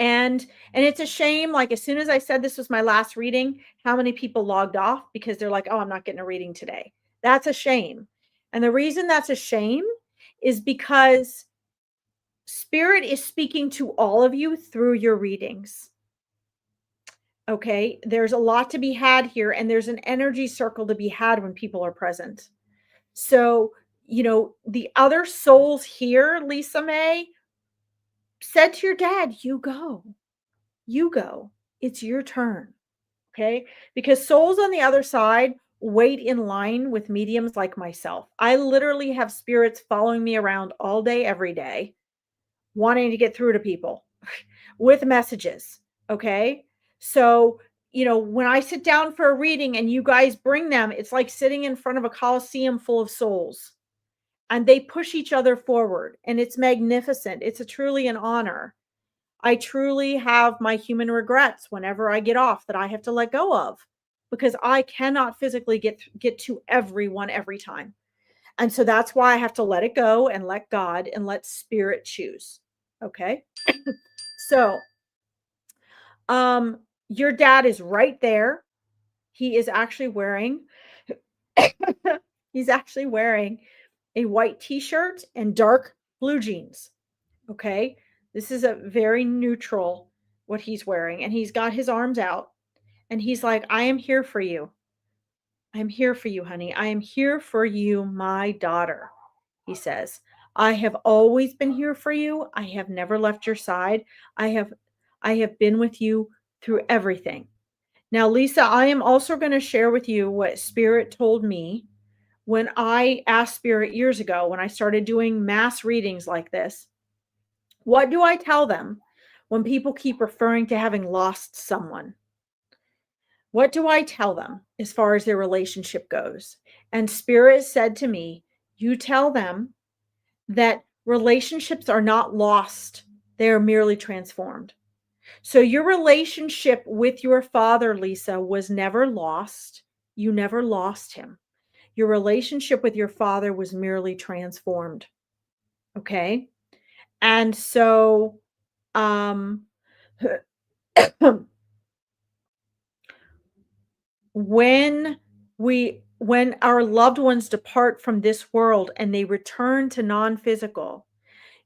And it's a shame, like as soon as I said this was my last reading, how many people logged off because they're like, oh, I'm not getting a reading today. That's a shame. And the reason that's a shame is because Spirit is speaking to all of you through your readings. Okay, there's a lot to be had here, and there's an energy circle to be had when people are present. So, the other souls here, Lisa May, said to your dad, you go, it's your turn. Okay, because souls on the other side wait in line with mediums like myself. I literally have spirits following me around all day, every day, wanting to get through to people with messages. Okay. So, when I sit down for a reading and you guys bring them, it's like sitting in front of a coliseum full of souls, and they push each other forward, and it's magnificent. It's a truly an honor. I truly have my human regrets whenever I get off that I have to let go of, because I cannot physically get to everyone every time. And so that's why I have to let it go and let God and let spirit choose. Okay? So, your dad is right there. He is actually wearing he's actually wearing a white t-shirt and dark blue jeans. Okay? This is a very neutral what he's wearing, and he's got his arms out, and he's like, "I am here for you. I'm here for you, honey. I am here for you, my daughter," he says. "I have always been here for you. I have never left your side. I have I have been with you through everything." Now, Lisa, I am also going to share with you what Spirit told me when I asked Spirit years ago, when I started doing mass readings like this. What do I tell them when people keep referring to having lost someone? What do I tell them as far as their relationship goes? And Spirit said to me, "You tell them that relationships are not lost, they are merely transformed." So your relationship with your father, Lisa, was never lost. You never lost him. Your relationship with your father was merely transformed. Okay? And so um when when our loved ones depart from this world and they return to non-physical,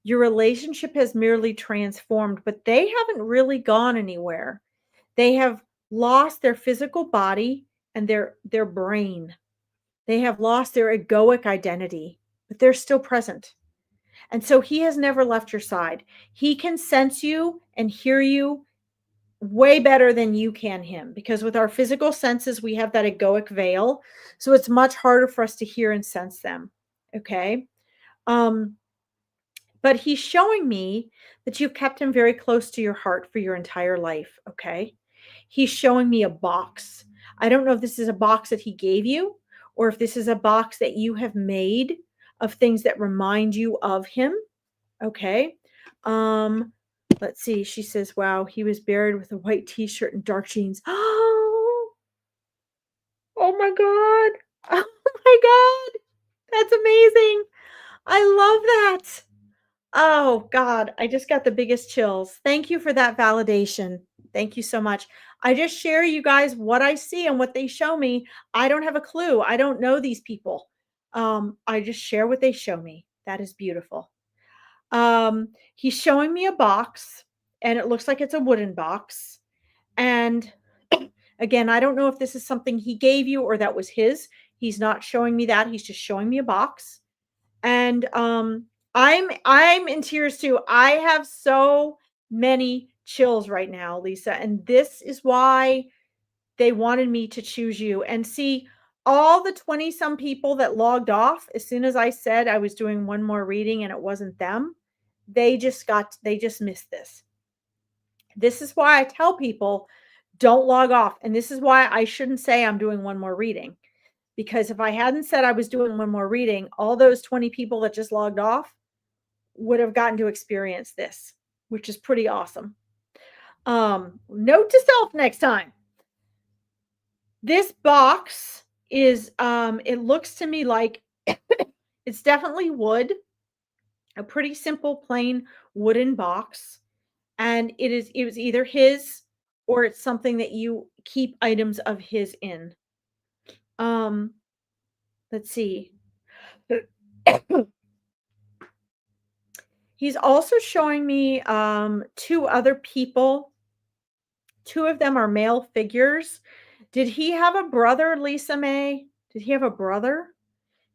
your relationship has merely transformed, but they haven't really gone anywhere. They have lost their physical body and their brain. They have lost their egoic identity, but they're still present. And so he has never left your side. He can sense you and hear you way better than you can him, because with our physical senses we have that egoic veil, so it's much harder for us to hear and sense them. Okay. um but he's showing me that you've kept him very close to your heart for your entire life. Okay. He's showing me a box. I don't know if this is a box that he gave you, or if this is a box that you have made of things that remind you of him. Okay. Um, let's see. She says, "Wow, he was buried with a white t-shirt and dark jeans." Oh my God. Oh my God. That's amazing. I love that. Oh God, I just got the biggest chills. Thank you for that validation. Thank you so much. I just share you guys what I see and what they show me. I don't have a clue. I don't know these people. I just share what they show me. That is beautiful. He's showing me a box, and it looks like it's a wooden box. And again, I don't know if this is something he gave you or that was his. He's not showing me that. He's just showing me a box. And I'm in tears too. I have so many chills right now, Lisa, and this is why they wanted me to choose you. And see, all the 20 some people that logged off as soon as I said I was doing one more reading and it wasn't them, they just missed this. This is why I tell people, don't log off. And this is why I shouldn't say I'm doing one more reading. Because if I hadn't said I was doing one more reading, all those 20 people that just logged off would have gotten to experience this, which is pretty awesome. Note to self next time. This box is it looks to me like it's definitely wood, a pretty simple plain wooden box, and it was either his or it's something that you keep items of his in. Um let's see. He's also showing me, 2 other people. 2 of them are male figures. Did he have a brother, Lisa May? Did he have a brother?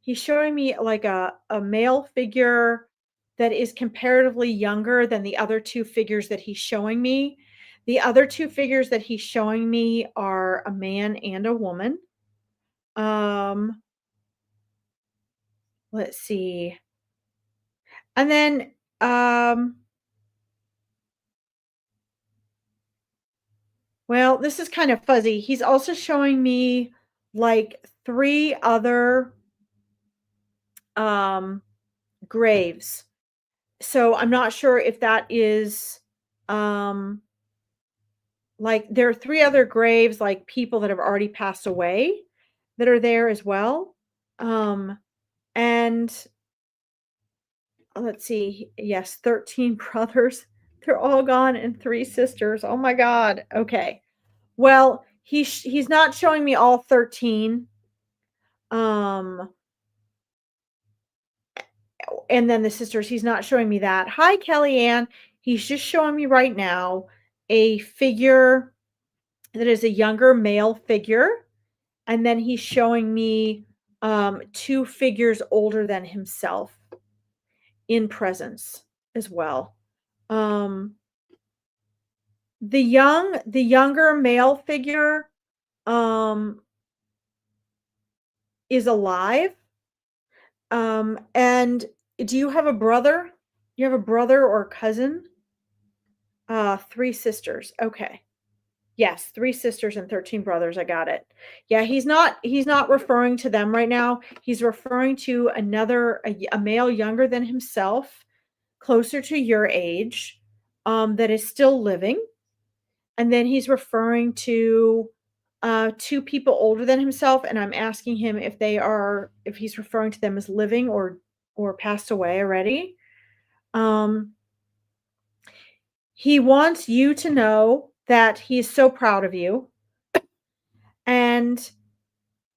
He's showing me like a male figure that is comparatively younger than the other 2 figures that he's showing me. The other 2 figures that he's showing me are a man and a woman. Um, let's see. And then, um, well, this is kind of fuzzy. He's also showing me like 3 other um graves. So I'm not sure if that is um like there are 3 other graves, like people that have already passed away that are there as well. Um and let's see. Yes, 13 brothers. They're all gone and 3 sisters. Oh my god. Okay. Well, he's not showing me all 13. Um and then the sisters, he's not showing me that. Hi, Kellyanne. He's just showing me right now a figure that is a younger male figure, and then he's showing me 2 figures older than himself in presence as well. Um, the younger male figure um, is alive. And do you have a brother? You have a brother or cousin? 3 sisters. Okay. Yes, 3 sisters and 13 brothers, I got it. Yeah, he's not referring to them right now. He's referring to another a male younger than himself, closer to your age, that is still living, and then he's referring to, 2 people older than himself, and I'm asking him if he's referring to them as living or passed away already. Um, he wants you to know that he is so proud of you, and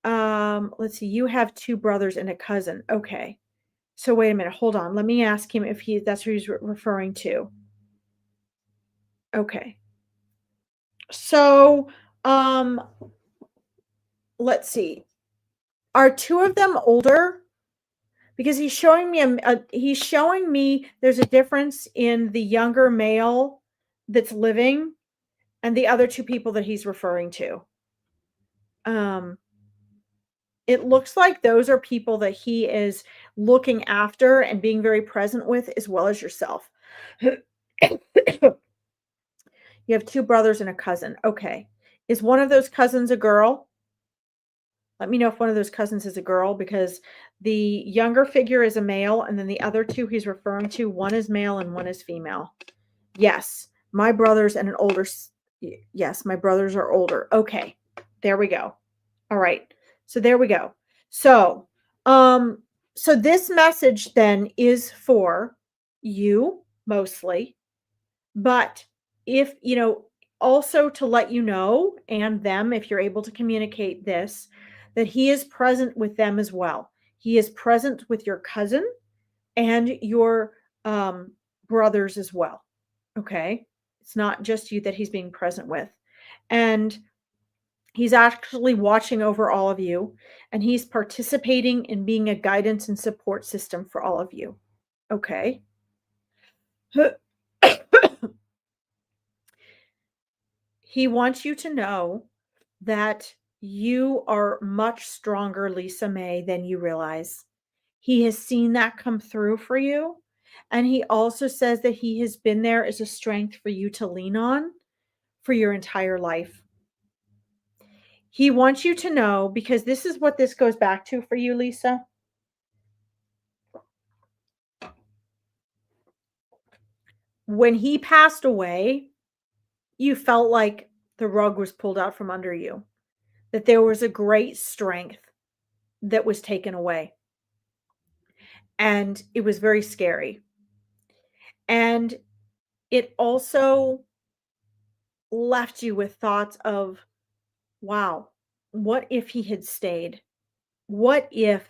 let's see, you have 2 brothers and a cousin. Okay. So wait a minute, hold on. Let me ask him if that's who he's referring to. Okay. So, um, let's see. Are 2 of them older? Because he's showing me there's a difference in the younger male that's living and the other 2 people that he's referring to. Um, it looks like those are people that he is looking after and being very present with, as well as yourself. You have 2 brothers and a cousin. Okay. Is one of those cousins a girl? Let me know if one of those cousins is a girl, because the younger figure is a male, and then the other 2 he's referring to, one is male and one is female. Yes, my brothers and an older yes, my brothers are older. Okay. There we go. All right. So there we go. So, um so this message then is for you mostly, but if, also to let you know, and them, if you're able to communicate this, that he is present with them as well. He is present with your cousin and your brothers as well. Okay. It's not just you that he's being present with. And he's actually watching over all of you, and he's participating in being a guidance and support system for all of you. Okay. He wants you to know that you are much stronger, Lisa May, than you realize. He has seen that come through for you. And he also says that he has been there as a strength for you to lean on for your entire life. He wants you to know, because this is what this goes back to for you, Lisa. When he passed away, you felt like the rug was pulled out from under you, that there was a great strength that was taken away. And it was very scary. And it also left you with thoughts of, wow, what if he had stayed? What if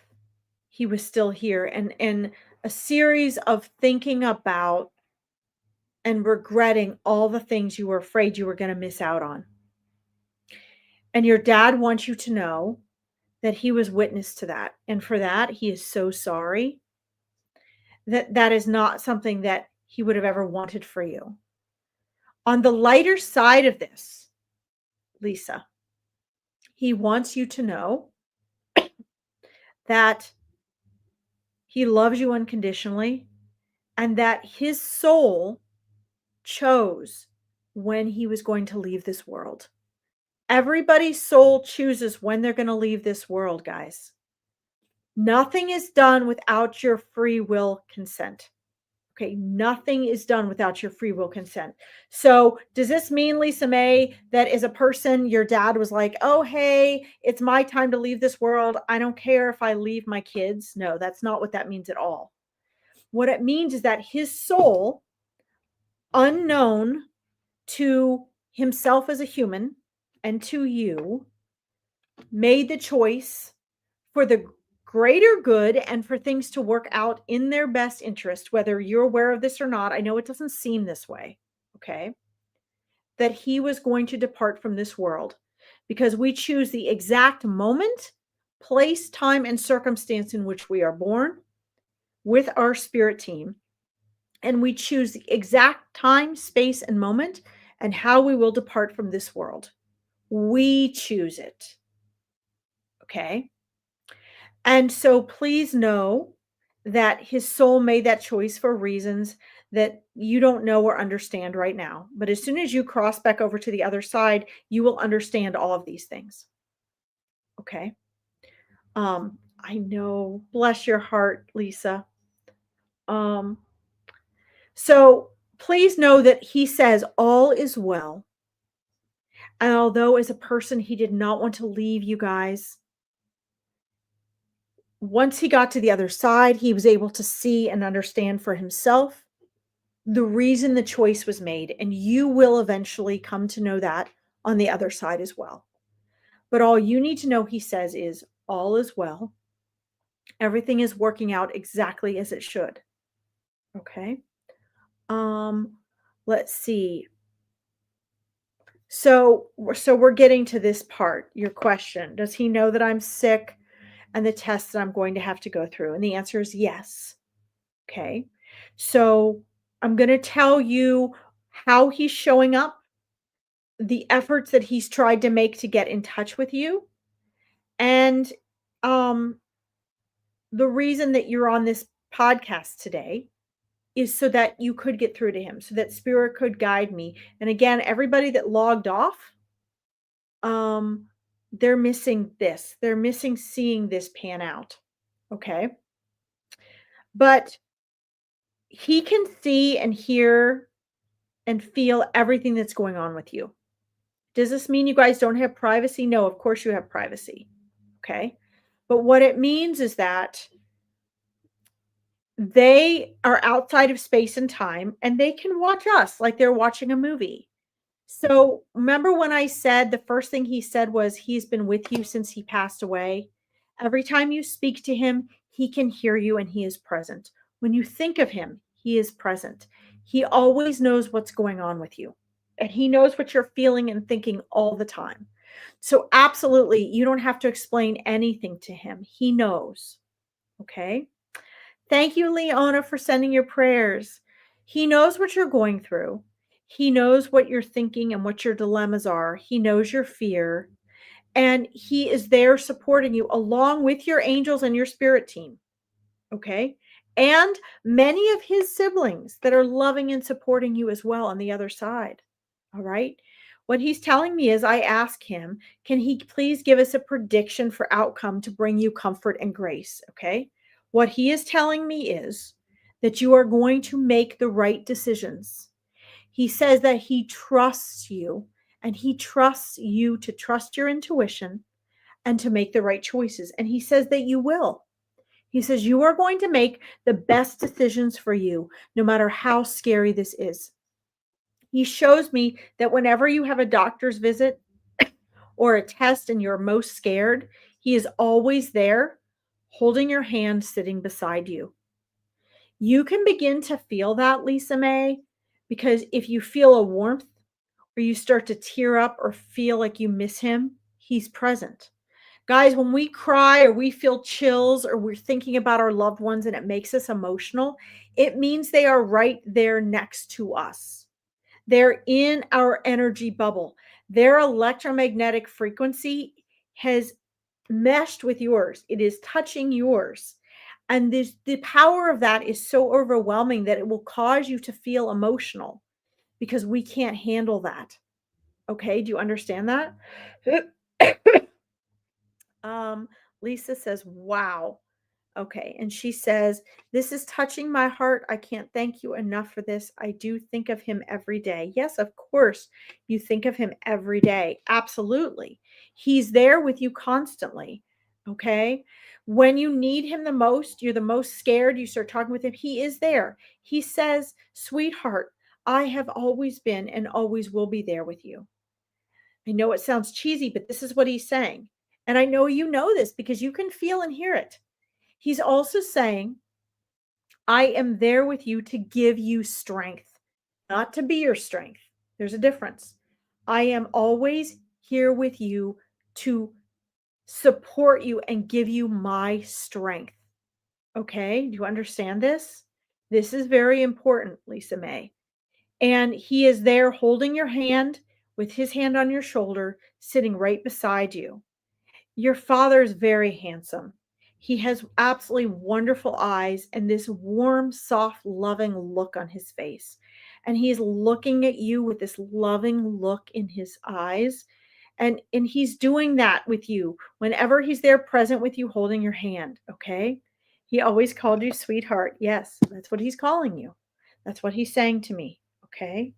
he was still here? And a series of thinking about and regretting all the things you were afraid you were going to miss out on. And your dad wants you to know that he was witness to that. And for that, he is so sorry. That is not something that he would have ever wanted for you. On the lighter side of this, Lisa, he wants you to know that he loves you unconditionally and that his soul chose when he was going to leave this world. Everybody's soul chooses when they're going to leave this world, guys. Nothing is done without your free will consent. Okay, nothing is done without your free will consent. So, does this mean, Lisa May, that as a person, your dad was like, oh, hey, it's my time to leave this world. I don't care if I leave my kids? No, that's not what that means at all. What it means is that his soul, unknown to himself as a human and to you, made the choice for the greater good and for things to work out in their best interest, whether you're aware of this or not. I know it doesn't seem this way, okay? That he was going to depart from this world because we choose the exact moment, place, time, and circumstance in which we are born with our spirit team. And we choose the exact time, space, and moment and how we will depart from this world. We choose it. Okay? And so please know that his soul made that choice for reasons that you don't know or understand right now. But as soon as you cross back over to the other side, you will understand all of these things. Okay? I know. Bless your heart, Lisa. Um, so please know that he says all is well. And although as a person he did not want to leave you guys, once he got to the other side, he was able to see and understand for himself the reason the choice was made. And you will eventually come to know that on the other side as well. But all you need to know, he says, is all is well. Everything is working out exactly as it should. Okay. Let's see. So we're getting to this part, your question. Does he know that I'm sick and the tests that I'm going to have to go through? And the answer is yes. Okay. So I'm going to tell you how he's showing up, the efforts that he's tried to make to get in touch with you, and um the reason that you're on this podcast today is so that you could get through to him, so that spirit could guide me. And again, everybody that logged off, um they're missing this. They're missing seeing this pan out. Okay? But he can see and hear and feel everything that's going on with you. Does this mean you guys don't have privacy? No, of course you have privacy. Okay? But what it means is that they are outside of space and time and they can watch us like they're watching a movie. So remember when I said the first thing he said was he's been with you since he passed away? Every time you speak to him, he can hear you and he is present. When you think of him, he is present. He always knows what's going on with you and he knows what you're feeling and thinking all the time. So absolutely, you don't have to explain anything to him. He knows. Okay? Thank you, Leona, for sending your prayers. He knows what you're going through. He knows what you're thinking and what your dilemmas are. He knows your fear. And he is there supporting you along with your angels and your spirit team. Okay? And many of his siblings that are loving and supporting you as well on the other side. All right? What he's telling me is I ask him, can he please give us a prediction for outcome to bring you comfort and grace? Okay? What he is telling me is that you are going to make the right decisions. He says that he trusts you and he trusts you to trust your intuition and to make the right choices. And he says that you will. He says you are going to make the best decisions for you, no matter how scary this is. He shows me that whenever you have a doctor's visit or a test and you're most scared, he is always there, holding your hand, sitting beside you. You can begin to feel that, Lisa May, because if you feel a warmth or you start to tear up or feel like you miss him, he's present. Guys, when we cry or we feel chills or we're thinking about our loved ones and it makes us emotional, it means they are right there next to us. They're in our energy bubble. Their electromagnetic frequency has meshed with yours. It is touching yours. And the power of that is so overwhelming that it will cause you to feel emotional because we can't handle that. Okay, do you understand that? um, Lisa says, wow. Okay. And she says, this is touching my heart. I can't thank you enough for this. I do think of him every day. Yes, of course, you think of him every day. Absolutely. He's there with you constantly. Okay. When you need him the most, you're the most scared, you start talking with him. He is there. He says, sweetheart, I have always been and always will be there with you. I know it sounds cheesy, but this is what he's saying. And I know you know this because you can feel and hear it. He's also saying, I am there with you to give you strength, not to be your strength. There's a difference. I am always here with you to support you and give you my strength. Okay? Do you understand this? This is very important, Lisa May. And he is there holding your hand with his hand on your shoulder, sitting right beside you. Your father is very handsome. He has absolutely wonderful eyes and this warm, soft, loving look on his face. And he's looking at you with this loving look in his eyes. And he's doing that with you whenever he's there present with you, holding your hand. Okay. He always called you sweetheart. Yes, that's what he's calling you. That's what he's saying to me. Okay.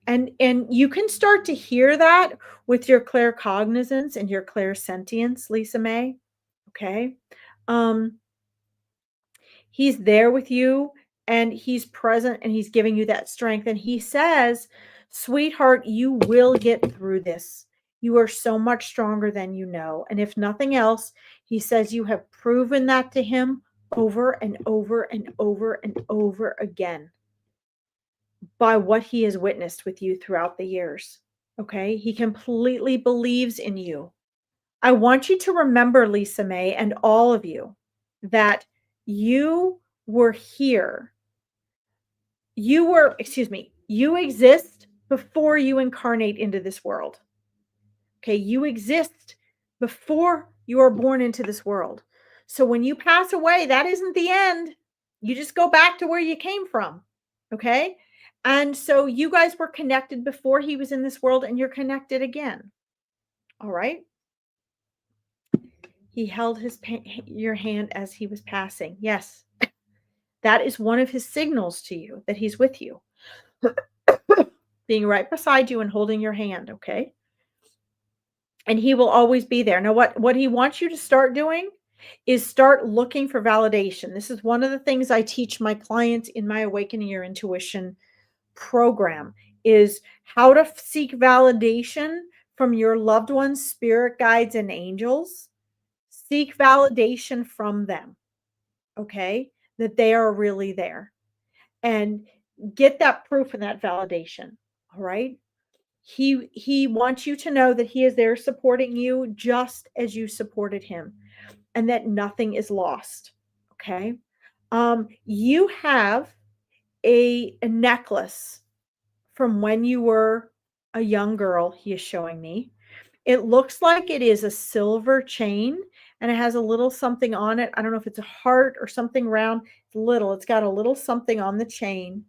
And you can start to hear that with your claircognizance and your clairsentience, Lisa May. Okay. Um, he's there with you and he's present and he's giving you that strength. And he says, sweetheart, you will get through this. You are so much stronger than you know. And if nothing else, he says you have proven that to him over and over and over and over again by what he has witnessed with you throughout the years. Okay. He completely believes in you. I want you to remember, Lisa May, and all of you, that you were here. You exist before you incarnate into this world. Okay. You exist before you are born into this world. So when you pass away, that isn't the end. You just go back to where you came from. Okay. And so you guys were connected before he was in this world and you're connected again. All right. He held your hand as he was passing. Yes. That is one of his signals to you that he's with you. Being right beside you and holding your hand, okay? And he will always be there. Now what he wants you to start doing is start looking for validation. This is one of the things I teach my clients in my Awakening Your Intuition program is how to seek validation from your loved ones, spirit guides, and angels. Seek validation from them, okay, that they are really there. And get that proof and that validation, all right? He wants you to know that he is there supporting you just as you supported him and that nothing is lost, okay? You have a necklace from when you were a young girl, he is showing me. It looks like it is a silver chain and it has a little something on it. I don't know if it's a heart or something round. It's little. It's got a little something on the chain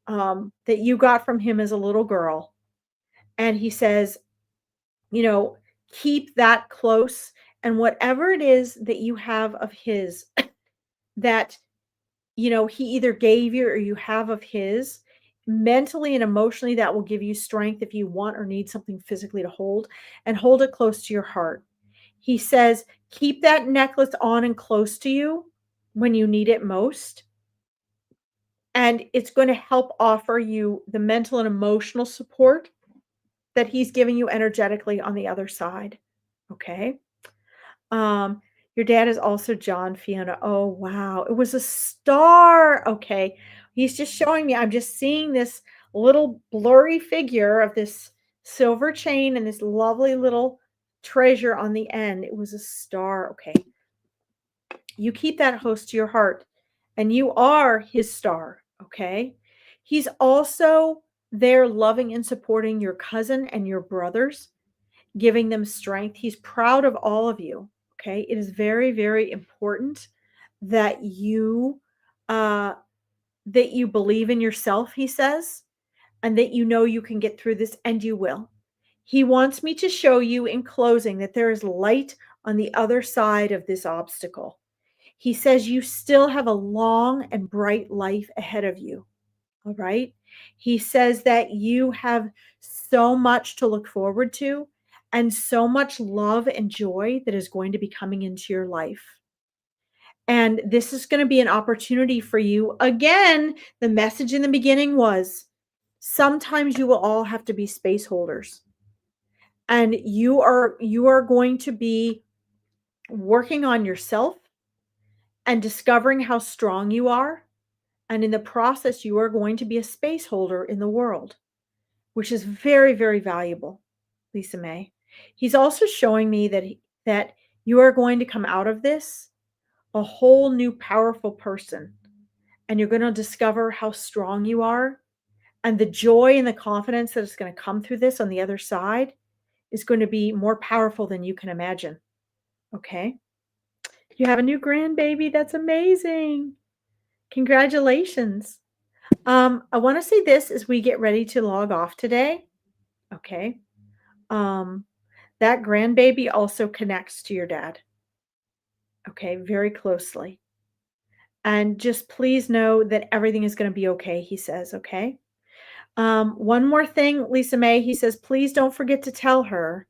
that you got from him as a little girl. And he says, you know, keep that close. And whatever it is that you have of his that he either gave you or you have of his, mentally and emotionally, that will give you strength if you want or need something physically to hold, and hold it close to your heart. He says, keep that necklace on and close to you when you need it most. And it's going to help offer you the mental and emotional support that he's giving you energetically on the other side. Okay. Um, Your dad is also John, Fiona. Oh, wow. It was a star. Okay. He's just showing me. I'm just seeing this little blurry figure of this silver chain and this lovely little treasure on the end. It was a star. Okay. You keep that close to your heart, and you are his star. Okay. He's also there loving and supporting your cousin and your brothers, giving them strength. He's proud of all of you. Okay. It is very, very important that uh you believe in yourself, he says, and that you know you can get through this, and you will. He wants me to show you in closing that there is light on the other side of this obstacle. He says you still have a long and bright life ahead of you. All right. He says that you have so much to look forward to and so much love and joy that is going to be coming into your life. And this is going to be an opportunity for you. Again, the message in the beginning was sometimes you will all have to be space holders. And you are going to be working on yourself and discovering how strong you are. And in the process, you are going to be a space holder in the world, which is very, very valuable, Lisa May. He's also showing me that you are going to come out of this a whole new powerful person, and you're going to discover how strong you are, and the joy and the confidence that is going to come through this on the other side is going to be more powerful than you can imagine. Okay? You have a new grandbaby. That's amazing. Congratulations. I want to say this as we get ready to log off today. Okay. Um, that grandbaby also connects to your dad. Okay, very closely. And just please know that everything is going to be okay, he says. Okay. One more thing, Lisa May, he says, please don't forget to tell her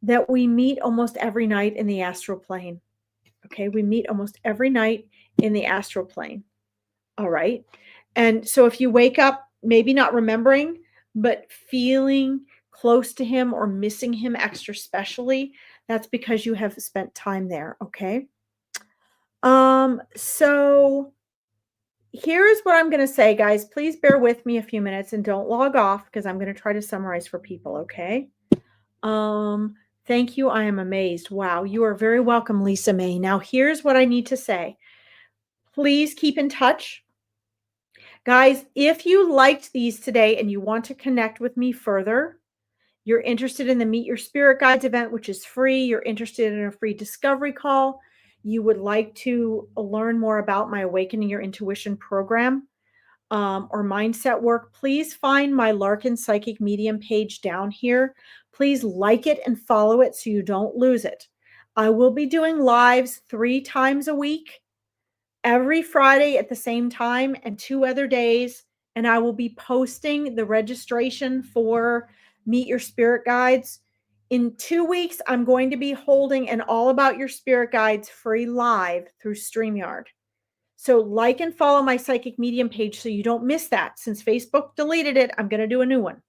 that we meet almost every night in the astral plane. Okay, we meet almost every night in the astral plane. All right. And so if you wake up, maybe not remembering, but feeling close to him or missing him extra specially, that's because you have spent time there. Okay. So here's what I'm going to say, guys. Please bear with me a few minutes and don't log off because I'm going to try to summarize for people. Okay. Um, Thank you. I am amazed. Wow. You are very welcome, Lisa May. Now, here's what I need to say. Please keep in touch. Guys, if you liked these today and you want to connect with me further, you're interested in the Meet Your Spirit Guides event, which is free, you're interested in a free discovery call, you would like to learn more about my Awakening Your Intuition program or mindset work, please find my Larkin Psychic Medium page down here. Please like it and follow it so you don't lose it. I will be doing lives 3 times a week, every Friday at the same time and 2 other days. And I will be posting the registration for Meet Your Spirit Guides. In 2 weeks, I'm going to be holding an All About Your Spirit Guides free live through StreamYard. So like and follow my Psychic Medium page so you don't miss that. Since Facebook deleted it, I'm going to do a new one.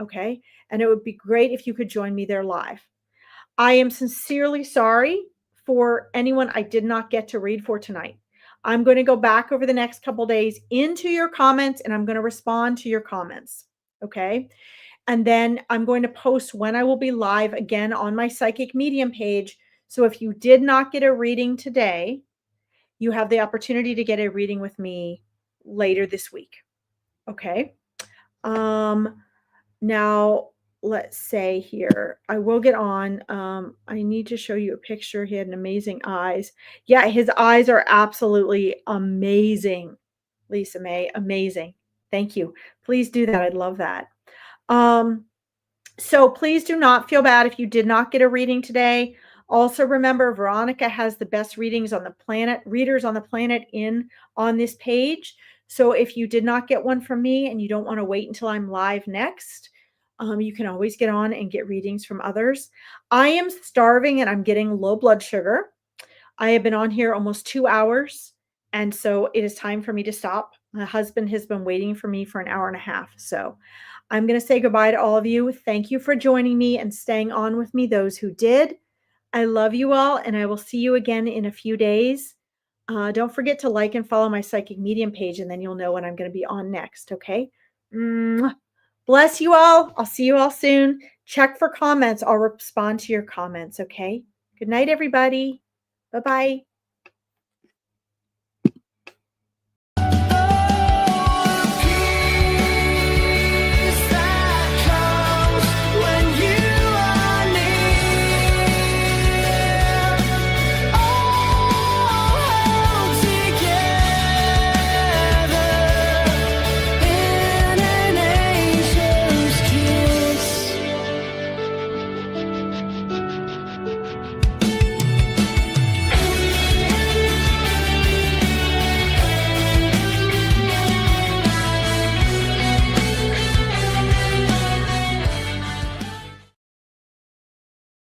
Okay. And it would be great if you could join me there live. I am sincerely sorry for anyone I did not get to read for tonight. I'm going to go back over the next couple days into your comments and I'm going to respond to your comments. Okay. And then I'm going to post when I will be live again on my Psychic Medium page. So if you did not get a reading today, you have the opportunity to get a reading with me later this week. Okay. Now let's say here, I will get on. I need to show you a picture. He had an amazing eyes. Yeah, his eyes are absolutely amazing. Lisa May, amazing. Thank you. Please do that. I'd love that. So please do not feel bad if you did not get a reading today. Also remember, Veronica has the best readings on the planet, readers on the planet on this page. So if you did not get one from me and you don't want to wait until I'm live next, you can always get on and get readings from others. I am starving and I'm getting low blood sugar. I have been on here almost 2 hours, and so it is time for me to stop. My husband has been waiting for me for an hour and a half. So I'm going to say goodbye to all of you. Thank you for joining me and staying on with me, those who did. I love you all, and I will see you again in a few days. Don't forget to like and follow my psychic medium page, and then you'll know when I'm going to be on next. Okay. Mwah. Bless you all. I'll see you all soon. Check for comments. I'll respond to your comments. Okay. Good night, everybody. Bye bye.